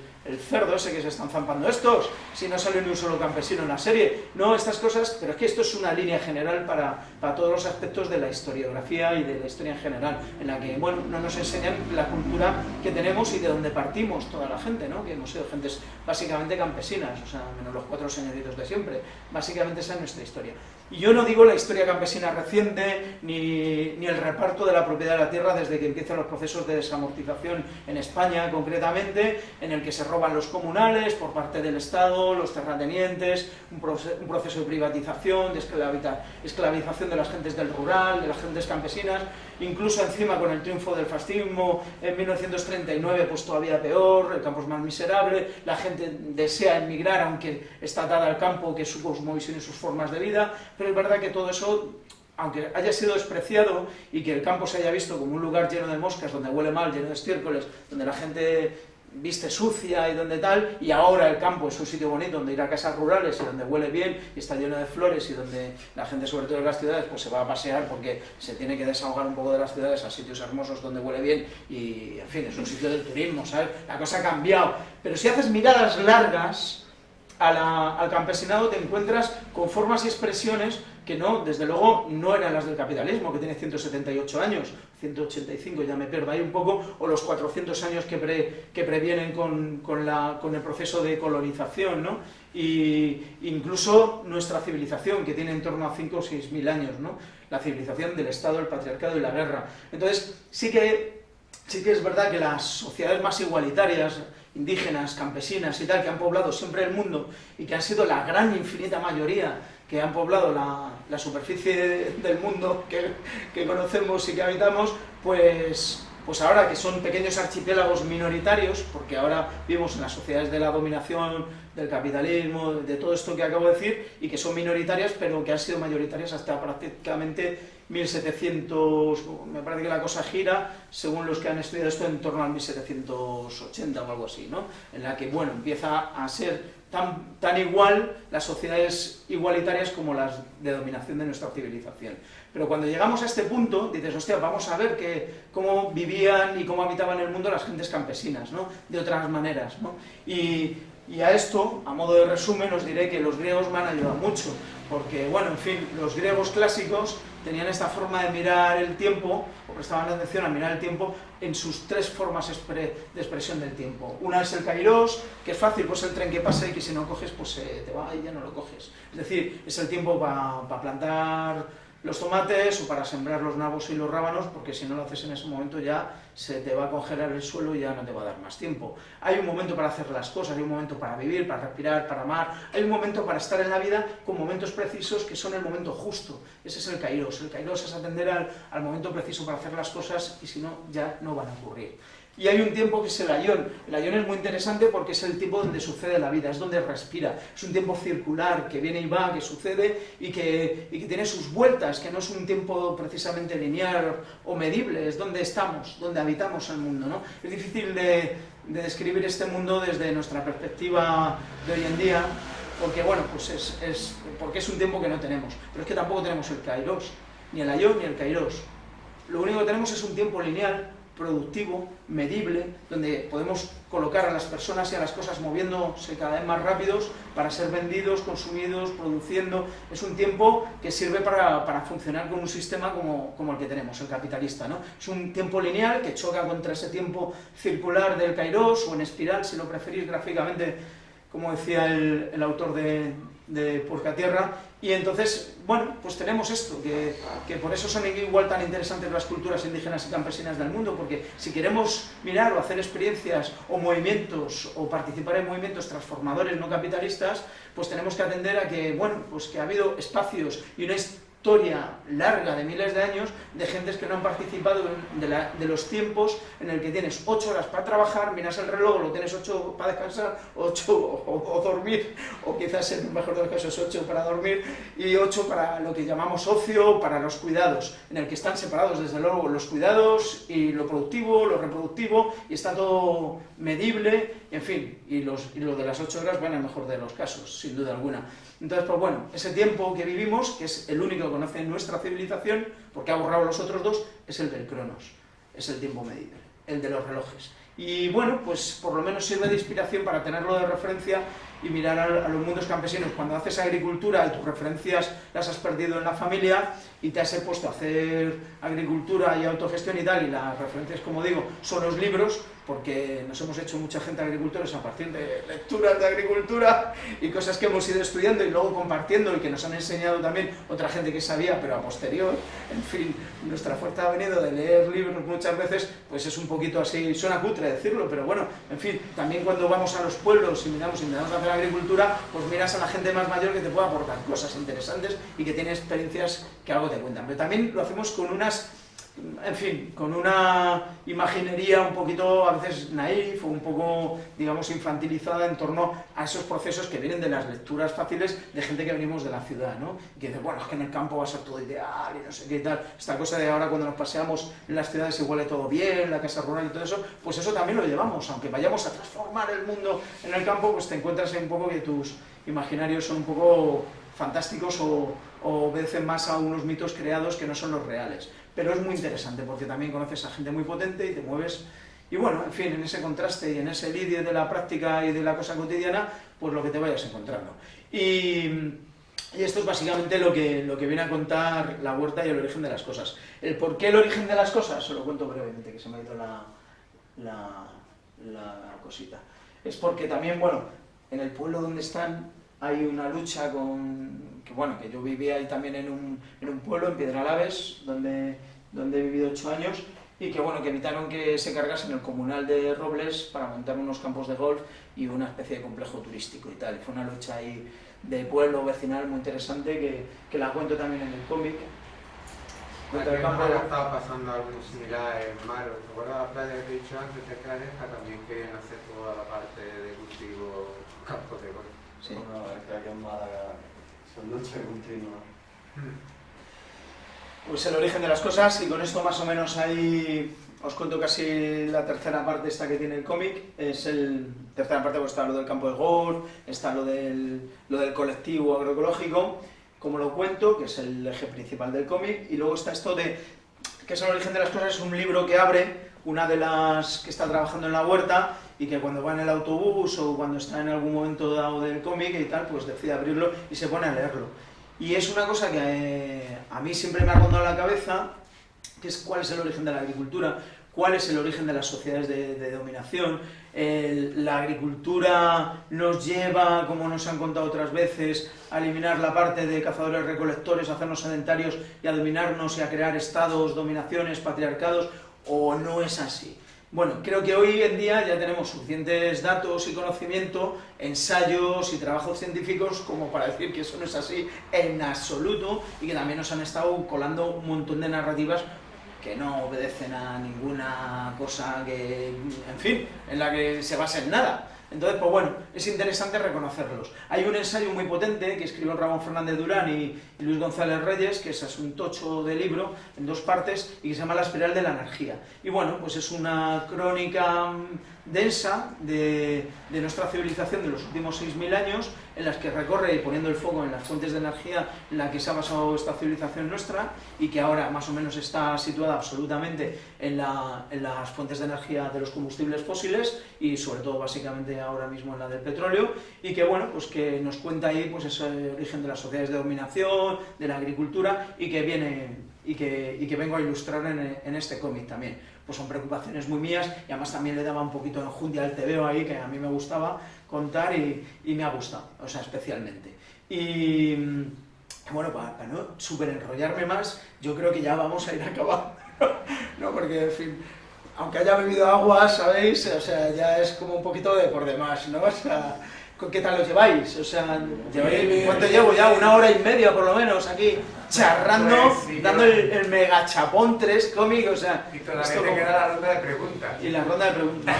cerdo ese que se están zampando estos? Si no sale ni un solo campesino en la serie. No, estas cosas, pero es que esto es una línea general para todos los aspectos de la historiografía y de la historia en general, en la que, bueno, no nos enseñan la cultura que tenemos y de dónde partimos toda la gente, ¿no? Que hemos sido gentes básicamente campesinas, o sea, menos los 4 señoritos de siempre. Básicamente esa es nuestra historia. Y yo no digo la historia campesina reciente, ni el reparto de la propiedad de la tierra desde que empiezan los procesos de desamortización en España, concretamente, en el que se roban los comunales por parte del Estado, los terratenientes, un proceso de privatización, de esclavización de las gentes del rural, de las gentes campesinas, incluso encima con el triunfo del fascismo en 1939, pues todavía peor, el campo es más miserable, la gente desea emigrar aunque está atada al campo, que es su cosmovisión y sus formas de vida, pero es verdad que todo eso, aunque haya sido despreciado y que el campo se haya visto como un lugar lleno de moscas, donde huele mal, lleno de estiércoles, donde la gente viste sucia y donde tal, y ahora el campo es un sitio bonito donde ir a casas rurales y donde huele bien y está lleno de flores y donde la gente, sobre todo en las ciudades, pues se va a pasear porque se tiene que desahogar un poco de las ciudades a sitios hermosos donde huele bien y, en fin, es un sitio del turismo, ¿sabes? La cosa ha cambiado, pero si haces miradas largas al campesinado te encuentras con formas y expresiones que no, desde luego, no eran las del capitalismo, que tiene 178 años, 185, ya me pierdo ahí un poco, o los 400 años que previenen con el proceso de colonización, ¿no? Y incluso nuestra civilización, que tiene en torno a 5 o 6 mil años, ¿no? La civilización del Estado, el patriarcado y la guerra. Entonces, sí que es verdad que las sociedades más igualitarias, indígenas, campesinas y tal, que han poblado siempre el mundo y que han sido la gran infinita mayoría que han poblado la superficie del mundo que conocemos y que habitamos, pues ahora que son pequeños archipiélagos minoritarios, porque ahora vivimos en las sociedades de la dominación, del capitalismo, de todo esto que acabo de decir, y que son minoritarias, pero que han sido mayoritarias hasta prácticamente 1700, me parece que la cosa gira, según los que han estudiado esto, en torno al 1780 o algo así, ¿no? En la que, bueno, empieza a ser tan igual las sociedades igualitarias como las de dominación de nuestra civilización. Pero cuando llegamos a este punto, dices, hostia, vamos a ver cómo vivían y cómo habitaban el mundo las gentes campesinas, ¿no? De otras maneras, ¿no? Y a esto, a modo de resumen, os diré que los griegos me han ayudado mucho, porque, bueno, en fin, los griegos clásicos tenían esta forma de mirar el tiempo, o prestaban atención a mirar el tiempo, en sus tres formas de expresión del tiempo. Una es el kairos, que es fácil, pues el tren que pasa y que si no coges, pues te va y ya no lo coges. Es decir, es el tiempo para plantar los tomates o para sembrar los nabos y los rábanos, porque si no lo haces en ese momento ya se te va a congelar el suelo y ya no te va a dar más tiempo. Hay un momento para hacer las cosas, hay un momento para vivir, para respirar, para amar, hay un momento para estar en la vida con momentos precisos que son el momento justo. Ese es el kairos. El kairos es atender al momento preciso para hacer las cosas y si no, ya no van a ocurrir. Y hay un tiempo que es el aión. El aión es muy interesante porque es el tiempo donde sucede la vida, es donde respira. Es un tiempo circular, que viene y va, que sucede y que tiene sus vueltas, que no es un tiempo precisamente lineal o medible, es donde estamos, donde habitamos el mundo, ¿no? Es difícil de describir este mundo desde nuestra perspectiva de hoy en día, porque, bueno, pues porque es un tiempo que no tenemos. Pero es que tampoco tenemos el kairos, ni el aión ni el kairos. Lo único que tenemos es un tiempo lineal, productivo, medible, donde podemos colocar a las personas y a las cosas moviéndose cada vez más rápidos para ser vendidos, consumidos, produciendo. Es un tiempo que sirve para funcionar con un sistema como el que tenemos, el capitalista, ¿no? Es un tiempo lineal que choca contra ese tiempo circular del kairos, o en espiral, si lo preferís gráficamente, como decía el autor de Puercatierra. Y entonces, bueno, pues tenemos esto, que por eso son igual tan interesantes las culturas indígenas y campesinas del mundo, porque si queremos mirar o hacer experiencias o movimientos o participar en movimientos transformadores no capitalistas, pues tenemos que atender a que, bueno, pues que ha habido espacios y una historia larga de miles de años de gentes que no han participado de los tiempos en el que tienes 8 horas para trabajar, miras el reloj, lo tienes 8 para descansar, 8 o dormir, o quizás en el mejor de los casos 8 para dormir y 8 para lo que llamamos ocio, para los cuidados, en el que están separados desde luego los cuidados y lo productivo, lo reproductivo, y está todo medible, en fin, y lo de las 8 horas va en el mejor de los casos, sin duda alguna. Entonces, pues bueno, ese tiempo que vivimos, que es el único que conoce nuestra civilización, porque ha borrado los otros dos, es el del cronos, es el tiempo medible, el de los relojes. Y bueno, pues por lo menos sirve de inspiración para tenerlo de referencia y mirar a los mundos campesinos. Cuando haces agricultura y tus referencias las has perdido en la familia y te has puesto a hacer agricultura y autogestión y tal, y las referencias, como digo, son los libros, porque nos hemos hecho mucha gente agricultores a partir de lecturas de agricultura y cosas que hemos ido estudiando y luego compartiendo y que nos han enseñado también otra gente que sabía, pero a posterior. En fin, nuestra fuerza ha venido de leer libros muchas veces, pues es un poquito así, suena cutre decirlo, pero bueno, en fin, también cuando vamos a los pueblos y miramos a hacer agricultura, pues miras a la gente más mayor que te puede aportar cosas interesantes y que tiene experiencias que algo te cuentan. Pero también lo hacemos con unas, en fin, con una imaginería un poquito a veces naif o un poco, digamos, infantilizada en torno a esos procesos que vienen de las lecturas fáciles de gente que venimos de la ciudad, ¿no? Y que dice, bueno, es que en el campo va a ser todo ideal y no sé qué y tal. Esta cosa de ahora cuando nos paseamos en las ciudades igual huele todo bien, la casa rural y todo eso, pues eso también lo llevamos. Aunque vayamos a transformar el mundo en el campo, pues te encuentras ahí un poco que tus imaginarios son un poco fantásticos o obedecen más a unos mitos creados que no son los reales. Pero es muy interesante porque también conoces a gente muy potente y te mueves. Y bueno, en fin, en ese contraste y en ese lidio de la práctica y de la cosa cotidiana, pues lo que te vayas encontrando. Y esto es básicamente lo que viene a contar la huerta y el origen de las cosas. ¿El por qué el origen de las cosas? Se lo cuento brevemente, que se me ha ido la cosita. Es porque también, bueno, en el pueblo donde están hay una lucha que yo vivía ahí también en un pueblo, en Piedralaves, donde he vivido 8 años, y que evitaron que se cargasen el comunal de Robles para montar unos campos de golf y una especie de complejo turístico y tal. Y fue una lucha ahí de pueblo vecinal muy interesante que la cuento también en el cómic. Aquí en Málaga estaba pasando algo similar en Maro. ¿Te acuerdas la playa que te he dicho antes de Caneja? También querían hacer toda la parte de cultivo, campos de golf. Sí. Bueno, es que aquí en Málaga son luchas continuas. Pues el origen de las cosas, y con esto más o menos ahí os cuento casi la tercera parte esta que tiene el cómic. Es el tercera parte, pues está lo del campo de golf, está lo del colectivo agroecológico, como lo cuento, que es el eje principal del cómic, y luego está esto de, que es el origen de las cosas, es un libro que abre una de las que está trabajando en la huerta, y que cuando va en el autobús o cuando está en algún momento dado del cómic y tal, pues decide abrirlo y se pone a leerlo. Y es una cosa que a mí siempre me ha rondado la cabeza, que es cuál es el origen de la agricultura, cuál es el origen de las sociedades de dominación. La agricultura nos lleva, como nos han contado otras veces, a eliminar la parte de cazadores-recolectores, a hacernos sedentarios y a dominarnos y a crear estados, dominaciones, patriarcados, o no es así. Bueno, creo que hoy en día ya tenemos suficientes datos y conocimiento, ensayos y trabajos científicos como para decir que eso no es así en absoluto, y que también nos han estado colando un montón de narrativas que no obedecen a ninguna cosa que, en fin, en la que se base en nada. Entonces, pues bueno, es interesante reconocerlos. Hay un ensayo muy potente que escribió Ramón Fernández Durán y Luis González Reyes, que es un tocho de libro en 2 partes y que se llama La espiral de la energía. Y bueno, pues es una crónica densa de nuestra civilización de los últimos 6.000 años, en las que recorre y poniendo el foco en las fuentes de energía en la que se ha basado esta civilización nuestra, y que ahora más o menos está situada absolutamente en las fuentes de energía de los combustibles fósiles, y sobre todo básicamente ahora mismo en la del petróleo, y que bueno, pues que nos cuenta ahí pues ese origen de las sociedades de dominación, de la agricultura, y que vengo a ilustrar en este cómic también. Pues son preocupaciones muy mías, y además también le daba un poquito de enjundia al TVO ahí, que a mí me gustaba contar y me ha gustado, o sea, especialmente. Y bueno, para no súper enrollarme más, yo creo que ya vamos a ir acabando, ¿no? Porque, en fin, aunque haya bebido agua, ¿sabéis? O sea, ya es como un poquito de por demás, ¿no? O sea, ¿qué tal lo lleváis? O sea, ¿cuánto llevo ya? 1 hora y media por lo menos aquí charrando, pues, sí, dando el mega chapón 3 cómic, o sea... Y todavía te queda la ronda de preguntas. Y la ronda de preguntas.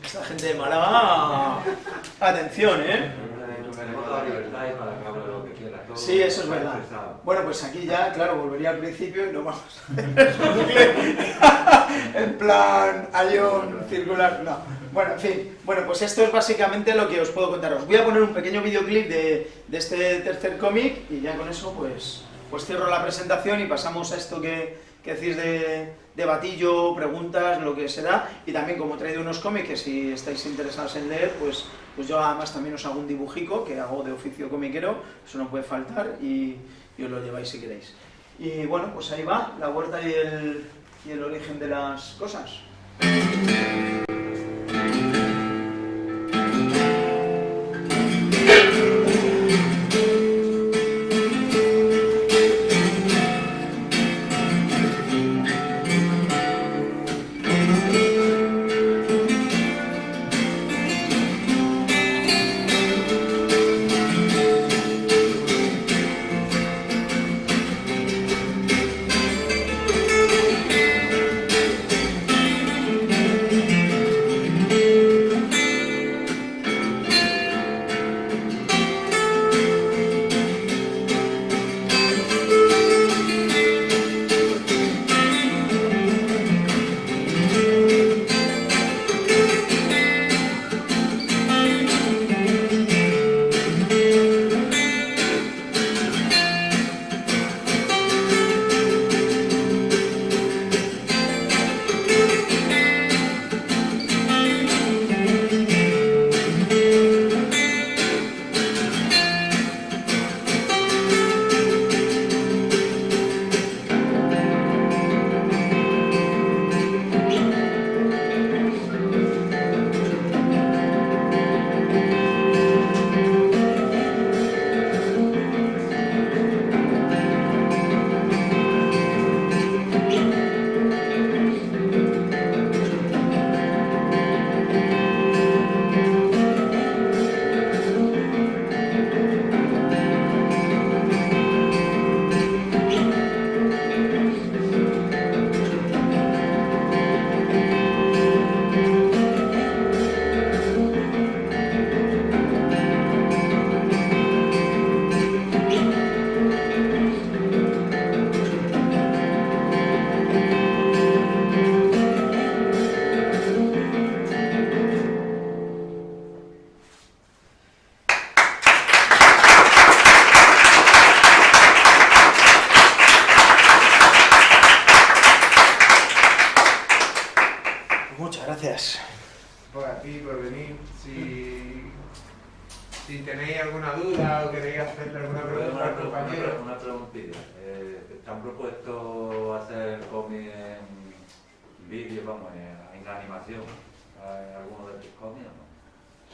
Esta gente de Málaga... Atención, ¿eh? Sí, eso es verdad. Bueno, pues aquí ya, claro, volvería al principio y no vamos a hacer en plan ayón circular, no. Bueno, en fin, bueno, pues esto es básicamente lo que os puedo contar. Os voy a poner un pequeño videoclip de este tercer cómic, y ya con eso pues cierro la presentación y pasamos a esto que decís de batillo, preguntas, lo que se da. Y también, como he traído unos cómics que si estáis interesados en leer, pues yo además también os hago un dibujico que hago de oficio comiquero, eso no puede faltar, y os lo lleváis si queréis. Y bueno, pues ahí va, la huerta y el origen de las cosas. si tenéis alguna duda o queréis hacerle alguna pregunta al compañero. Una preguntilla. ¿Te han propuesto hacer cómic en vídeo, vamos, en animación? ¿Alguno de tus cómics o no?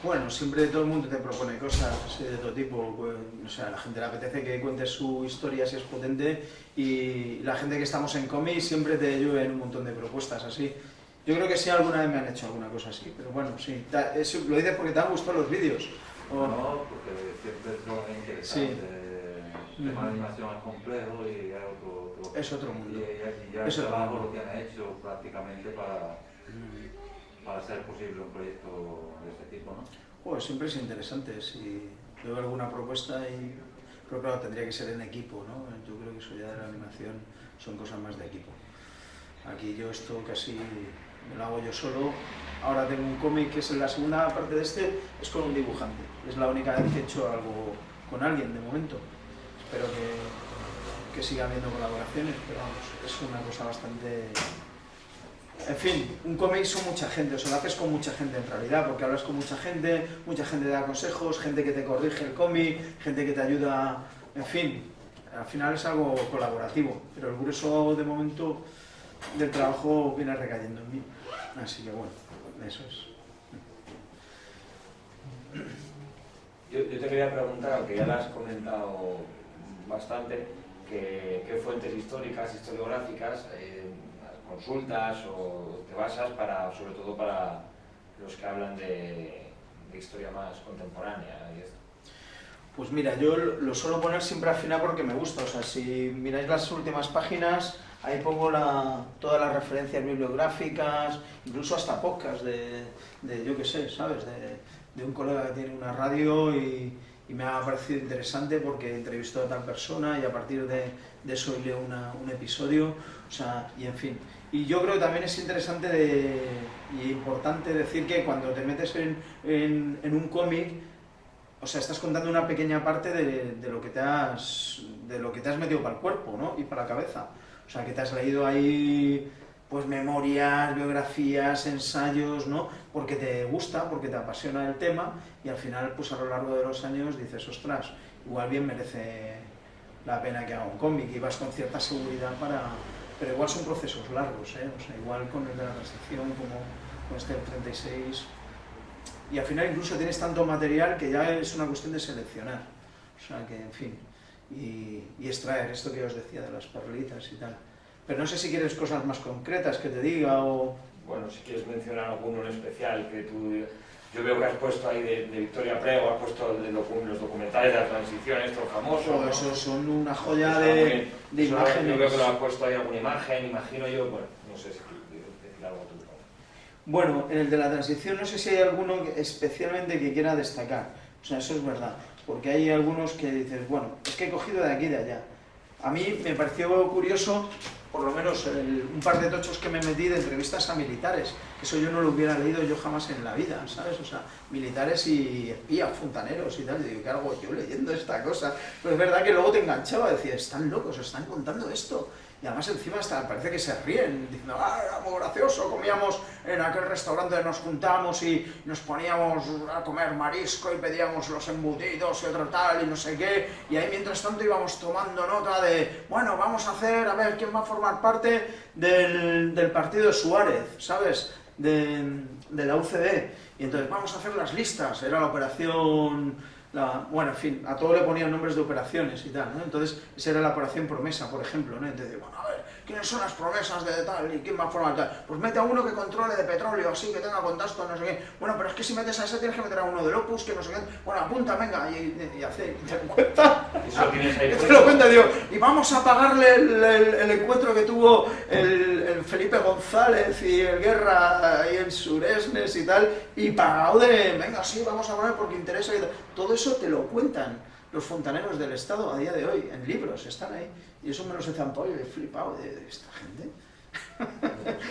Bueno, siempre todo el mundo te propone cosas así de todo tipo, pues, o sea, a la gente le apetece que cuentes su historia si es potente y la gente que estamos en cómics siempre te llueven un montón de propuestas así. Yo creo que sí, alguna vez me han hecho alguna cosa así, pero bueno, sí, eso lo dices porque te han gustado los vídeos. No, porque siempre son interesantes. Sí. El tema de animación es complejo y es otro mundo. Y ya el trabajo lo que han hecho prácticamente para hacer posible un proyecto de este tipo, ¿no? Pues siempre es interesante, si veo alguna propuesta, pero claro, tendría que ser en equipo, ¿no? Yo creo que eso ya de la animación son cosas más de equipo. Aquí yo esto casi me lo hago yo solo. Ahora tengo un cómic que es en la segunda parte de este, es con un dibujante. Es la única vez que he hecho algo con alguien de momento. Espero que siga habiendo colaboraciones, pero vamos, es una cosa bastante... En fin, un cómic son mucha gente, o sea, lo haces con mucha gente en realidad, porque hablas con mucha gente te da consejos, gente que te corrige el cómic, gente que te ayuda, en fin, al final es algo colaborativo, pero el grueso de momento del trabajo viene recayendo en mí, así que bueno, eso es. Yo te quería preguntar, aunque ya lo has comentado bastante, ¿qué fuentes históricas, historiográficas, consultas o te basas sobre todo para los que hablan de historia más contemporánea y esto? Pues mira, yo lo suelo poner siempre al final porque me gusta, o sea, si miráis las últimas páginas, ahí pongo todas las referencias bibliográficas, incluso hasta podcasts de yo qué sé, ¿sabes? De un colega que tiene una radio y me ha parecido interesante porque entrevistó a tal persona y a partir de eso leo un episodio, o sea, y en fin. Y yo creo que también es interesante y importante decir que cuando te metes en un cómic, o sea, estás contando una pequeña parte de lo que te has metido para el cuerpo, ¿no? Y para la cabeza. O sea, que te has leído ahí pues memorias, biografías, ensayos, ¿no? Porque te gusta, porque te apasiona el tema y al final, pues a lo largo de los años dices, ostras, igual bien merece la pena que haga un cómic y vas con cierta seguridad pero igual son procesos largos, ¿eh? O sea, igual con el de la transición como con este del 36 y al final incluso tienes tanto material que ya es una cuestión de seleccionar, o sea que, en fin, y extraer esto que os decía de las perlitas y tal. Pero no sé si quieres cosas más concretas que te diga o... Bueno, si quieres mencionar alguno en especial que tú... Yo veo que has puesto ahí de Victoria Prego, has puesto los documentales de la transición, estos famosos, ¿no? Esos son una joya de imágenes. Yo veo que lo has puesto ahí alguna imagen, imagino yo, bueno, no sé si quieres decir algo tú. Bueno, en el de la transición no sé si hay alguno especialmente que quiera destacar, o sea, eso es verdad, porque hay algunos que dices, bueno, es que he cogido de aquí y de allá. A mí me pareció curioso, por lo menos un par de tochos que me metí de entrevistas a militares, eso yo no lo hubiera leído yo jamás en la vida, ¿sabes? O sea, militares y espías, fontaneros y tal, y digo, ¿qué hago yo leyendo esta cosa? Pero es verdad que luego te enganchaba, decía, están locos, están contando esto. Y además encima hasta parece que se ríen, diciendo, era muy gracioso, comíamos en aquel restaurante, nos juntamos y nos poníamos a comer marisco y pedíamos los embutidos y otro tal y no sé qué, y ahí mientras tanto íbamos tomando nota de, bueno, vamos a ver quién va a formar parte del partido de Suárez, ¿sabes? De la UCD, y entonces vamos a hacer las listas, era la operación... bueno, en fin, a todo le ponían nombres de operaciones y tal, ¿no? Entonces, esa era la operación Promesa, por ejemplo, ¿no? Entonces, bueno, a ver, ¿quiénes son las promesas de tal y quién va a formar tal? Pues mete a uno que controle de petróleo, así, que tenga contacto, no sé qué. Bueno, pero es que si metes a ese tienes que meter a uno de Opus, que no sé qué. Bueno, apunta, venga, y hace, y te cuenta. Eso lo tienes ahí. Te lo cuenta, digo, y vamos a pagarle el encuentro que tuvo el Felipe González y el Guerra ahí en Suresnes y tal, y pagado de, venga, sí, vamos a poner porque interesa y tal. Todo eso te lo cuentan los fontaneros del Estado a día de hoy, en libros, están ahí. Y eso me los he zampado y he flipado de esta gente.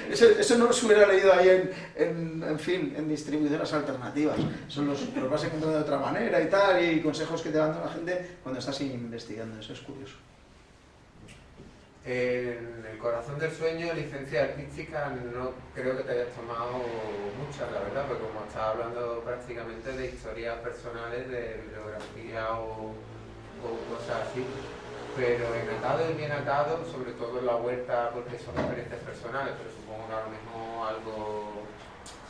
Eso no los hubiera leído ahí en fin, en distribuidoras alternativas. Eso los vas a encontrar de otra manera y tal, y consejos que te dan la gente cuando estás investigando. Eso es curioso. En El corazón del sueño, licencia artística, no creo que te hayas tomado muchas, la verdad, porque como estás hablando prácticamente de historias personales, de bibliografía o cosas así, pero en Atado y Bien Atado, sobre todo en La Huerta, porque son referencias personales, pero supongo que a lo mejor algo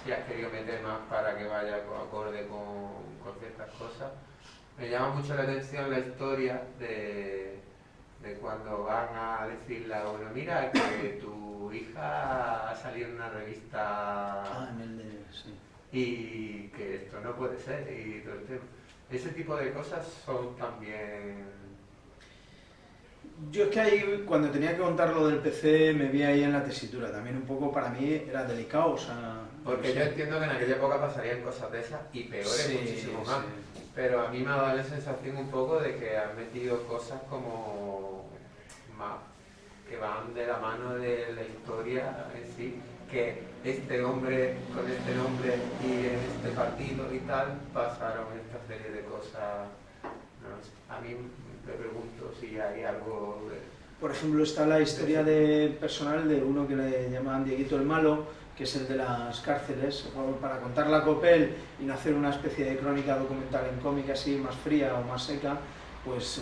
si has querido meter más para que vaya acorde con ciertas cosas. Me llama mucho la atención la historia de cuando van a decirle a uno, mira, que tu hija ha salido en una revista sí. y que esto no puede ser, y todo el tema. Ese tipo de cosas son también... Yo es que ahí, cuando tenía que contar lo del PC, me vi ahí en la tesitura. También un poco para mí era delicado, o sea... Porque yo entiendo que en aquella época pasarían cosas de esas y peores, muchísimo más. Sí. Pero a mí me ha dado la sensación un poco de que han metido cosas como más que van de la mano de la historia en sí, que este hombre con este nombre y en este partido y tal pasaron esta serie de cosas. No sé. A mí me pregunto si hay algo de... Por ejemplo, está la historia personal de uno que le llaman Dieguito el Malo, que es el de las cárceles, para contar la Copel y no hacer una especie de crónica documental en cómic así más fría o más seca, pues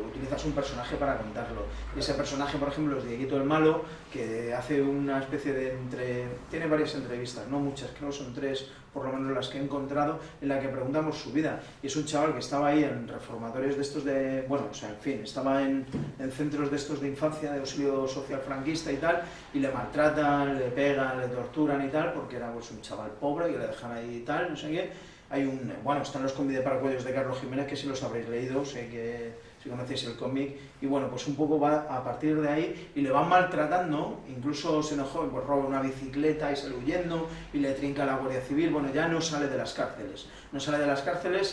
utilizas un personaje para contarlo. Y ese personaje, por ejemplo, es Dieguito el Malo, que hace una especie de... tiene varias entrevistas, no muchas, creo que son 3, por lo menos las que he encontrado, en la que preguntamos su vida. Y es un chaval que estaba ahí en reformatorios de estos de... bueno, o sea, en fin, estaba en centros de estos de infancia, de auxilio social franquista y tal, y le maltratan, le pegan, le torturan y tal, porque era pues un chaval pobre, que le dejan ahí y tal, no sé qué. Hay bueno, están los cómics de paracuellos de Carlos Jiménez, que si los habréis leído, sé que si conocéis el cómic, y bueno, pues un poco va a partir de ahí, y le van maltratando, incluso se enojó, pues roba una bicicleta y sale huyendo, y le trinca a la Guardia Civil, bueno, ya no sale de las cárceles,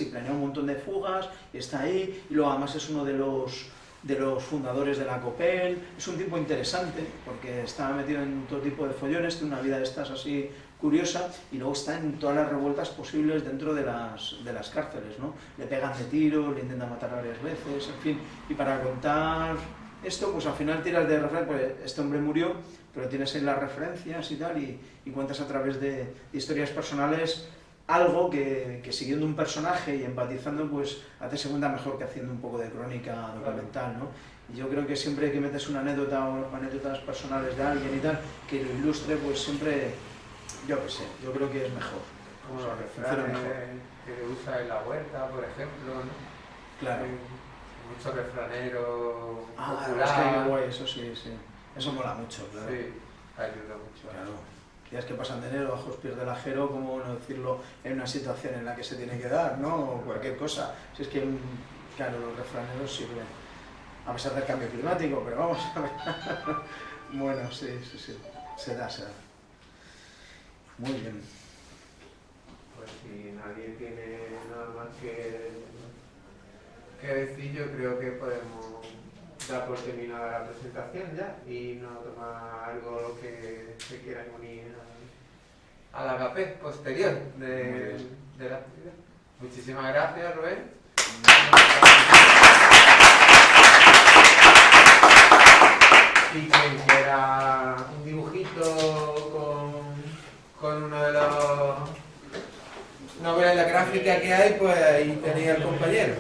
y planea un montón de fugas, y está ahí, y luego además es uno de los fundadores de la Copel, es un tipo interesante, porque está metido en todo tipo de follones, tiene una vida de estas así curiosa, y luego está en todas las revueltas posibles dentro de las cárceles, ¿no? Le pegan de tiro, le intentan matar varias veces, en fin, y para contar esto, pues al final tiras de referencia, pues este hombre murió, pero tienes ahí las referencias y tal, y cuentas a través de historias personales algo que siguiendo un personaje y empatizando, pues hace segunda mejor que haciendo un poco de crónica documental, ¿no? Y yo creo que siempre que metes una anécdota o anécdotas personales de alguien y tal, que lo ilustre, pues siempre, yo qué sé, yo creo que es mejor. Como los refranes que usa en La Huerta, por ejemplo, ¿no? Claro. Muchos refraneros populares. Es que guay, eso sí, sí. Eso mola mucho, claro. Sí, ayuda mucho. Claro. Días que pasan de enero, bajos pies del ajero, ¿cómo no decirlo en una situación en la que se tiene que dar, ¿no? O cualquier cosa. Si es que, claro, los refraneros sirven, a pesar del cambio climático, pero vamos a ver. Bueno, sí, se da. Muy bien. Pues si nadie tiene nada más que decir, yo creo que podemos dar por terminada la presentación ya y no tomar algo que se quiera unir a la agape posterior de la actividad. Muchísimas gracias, Rubén. Y quien quiera un dibujito con uno de los novelas de la gráfica que hay, pues ahí tenéis al compañero.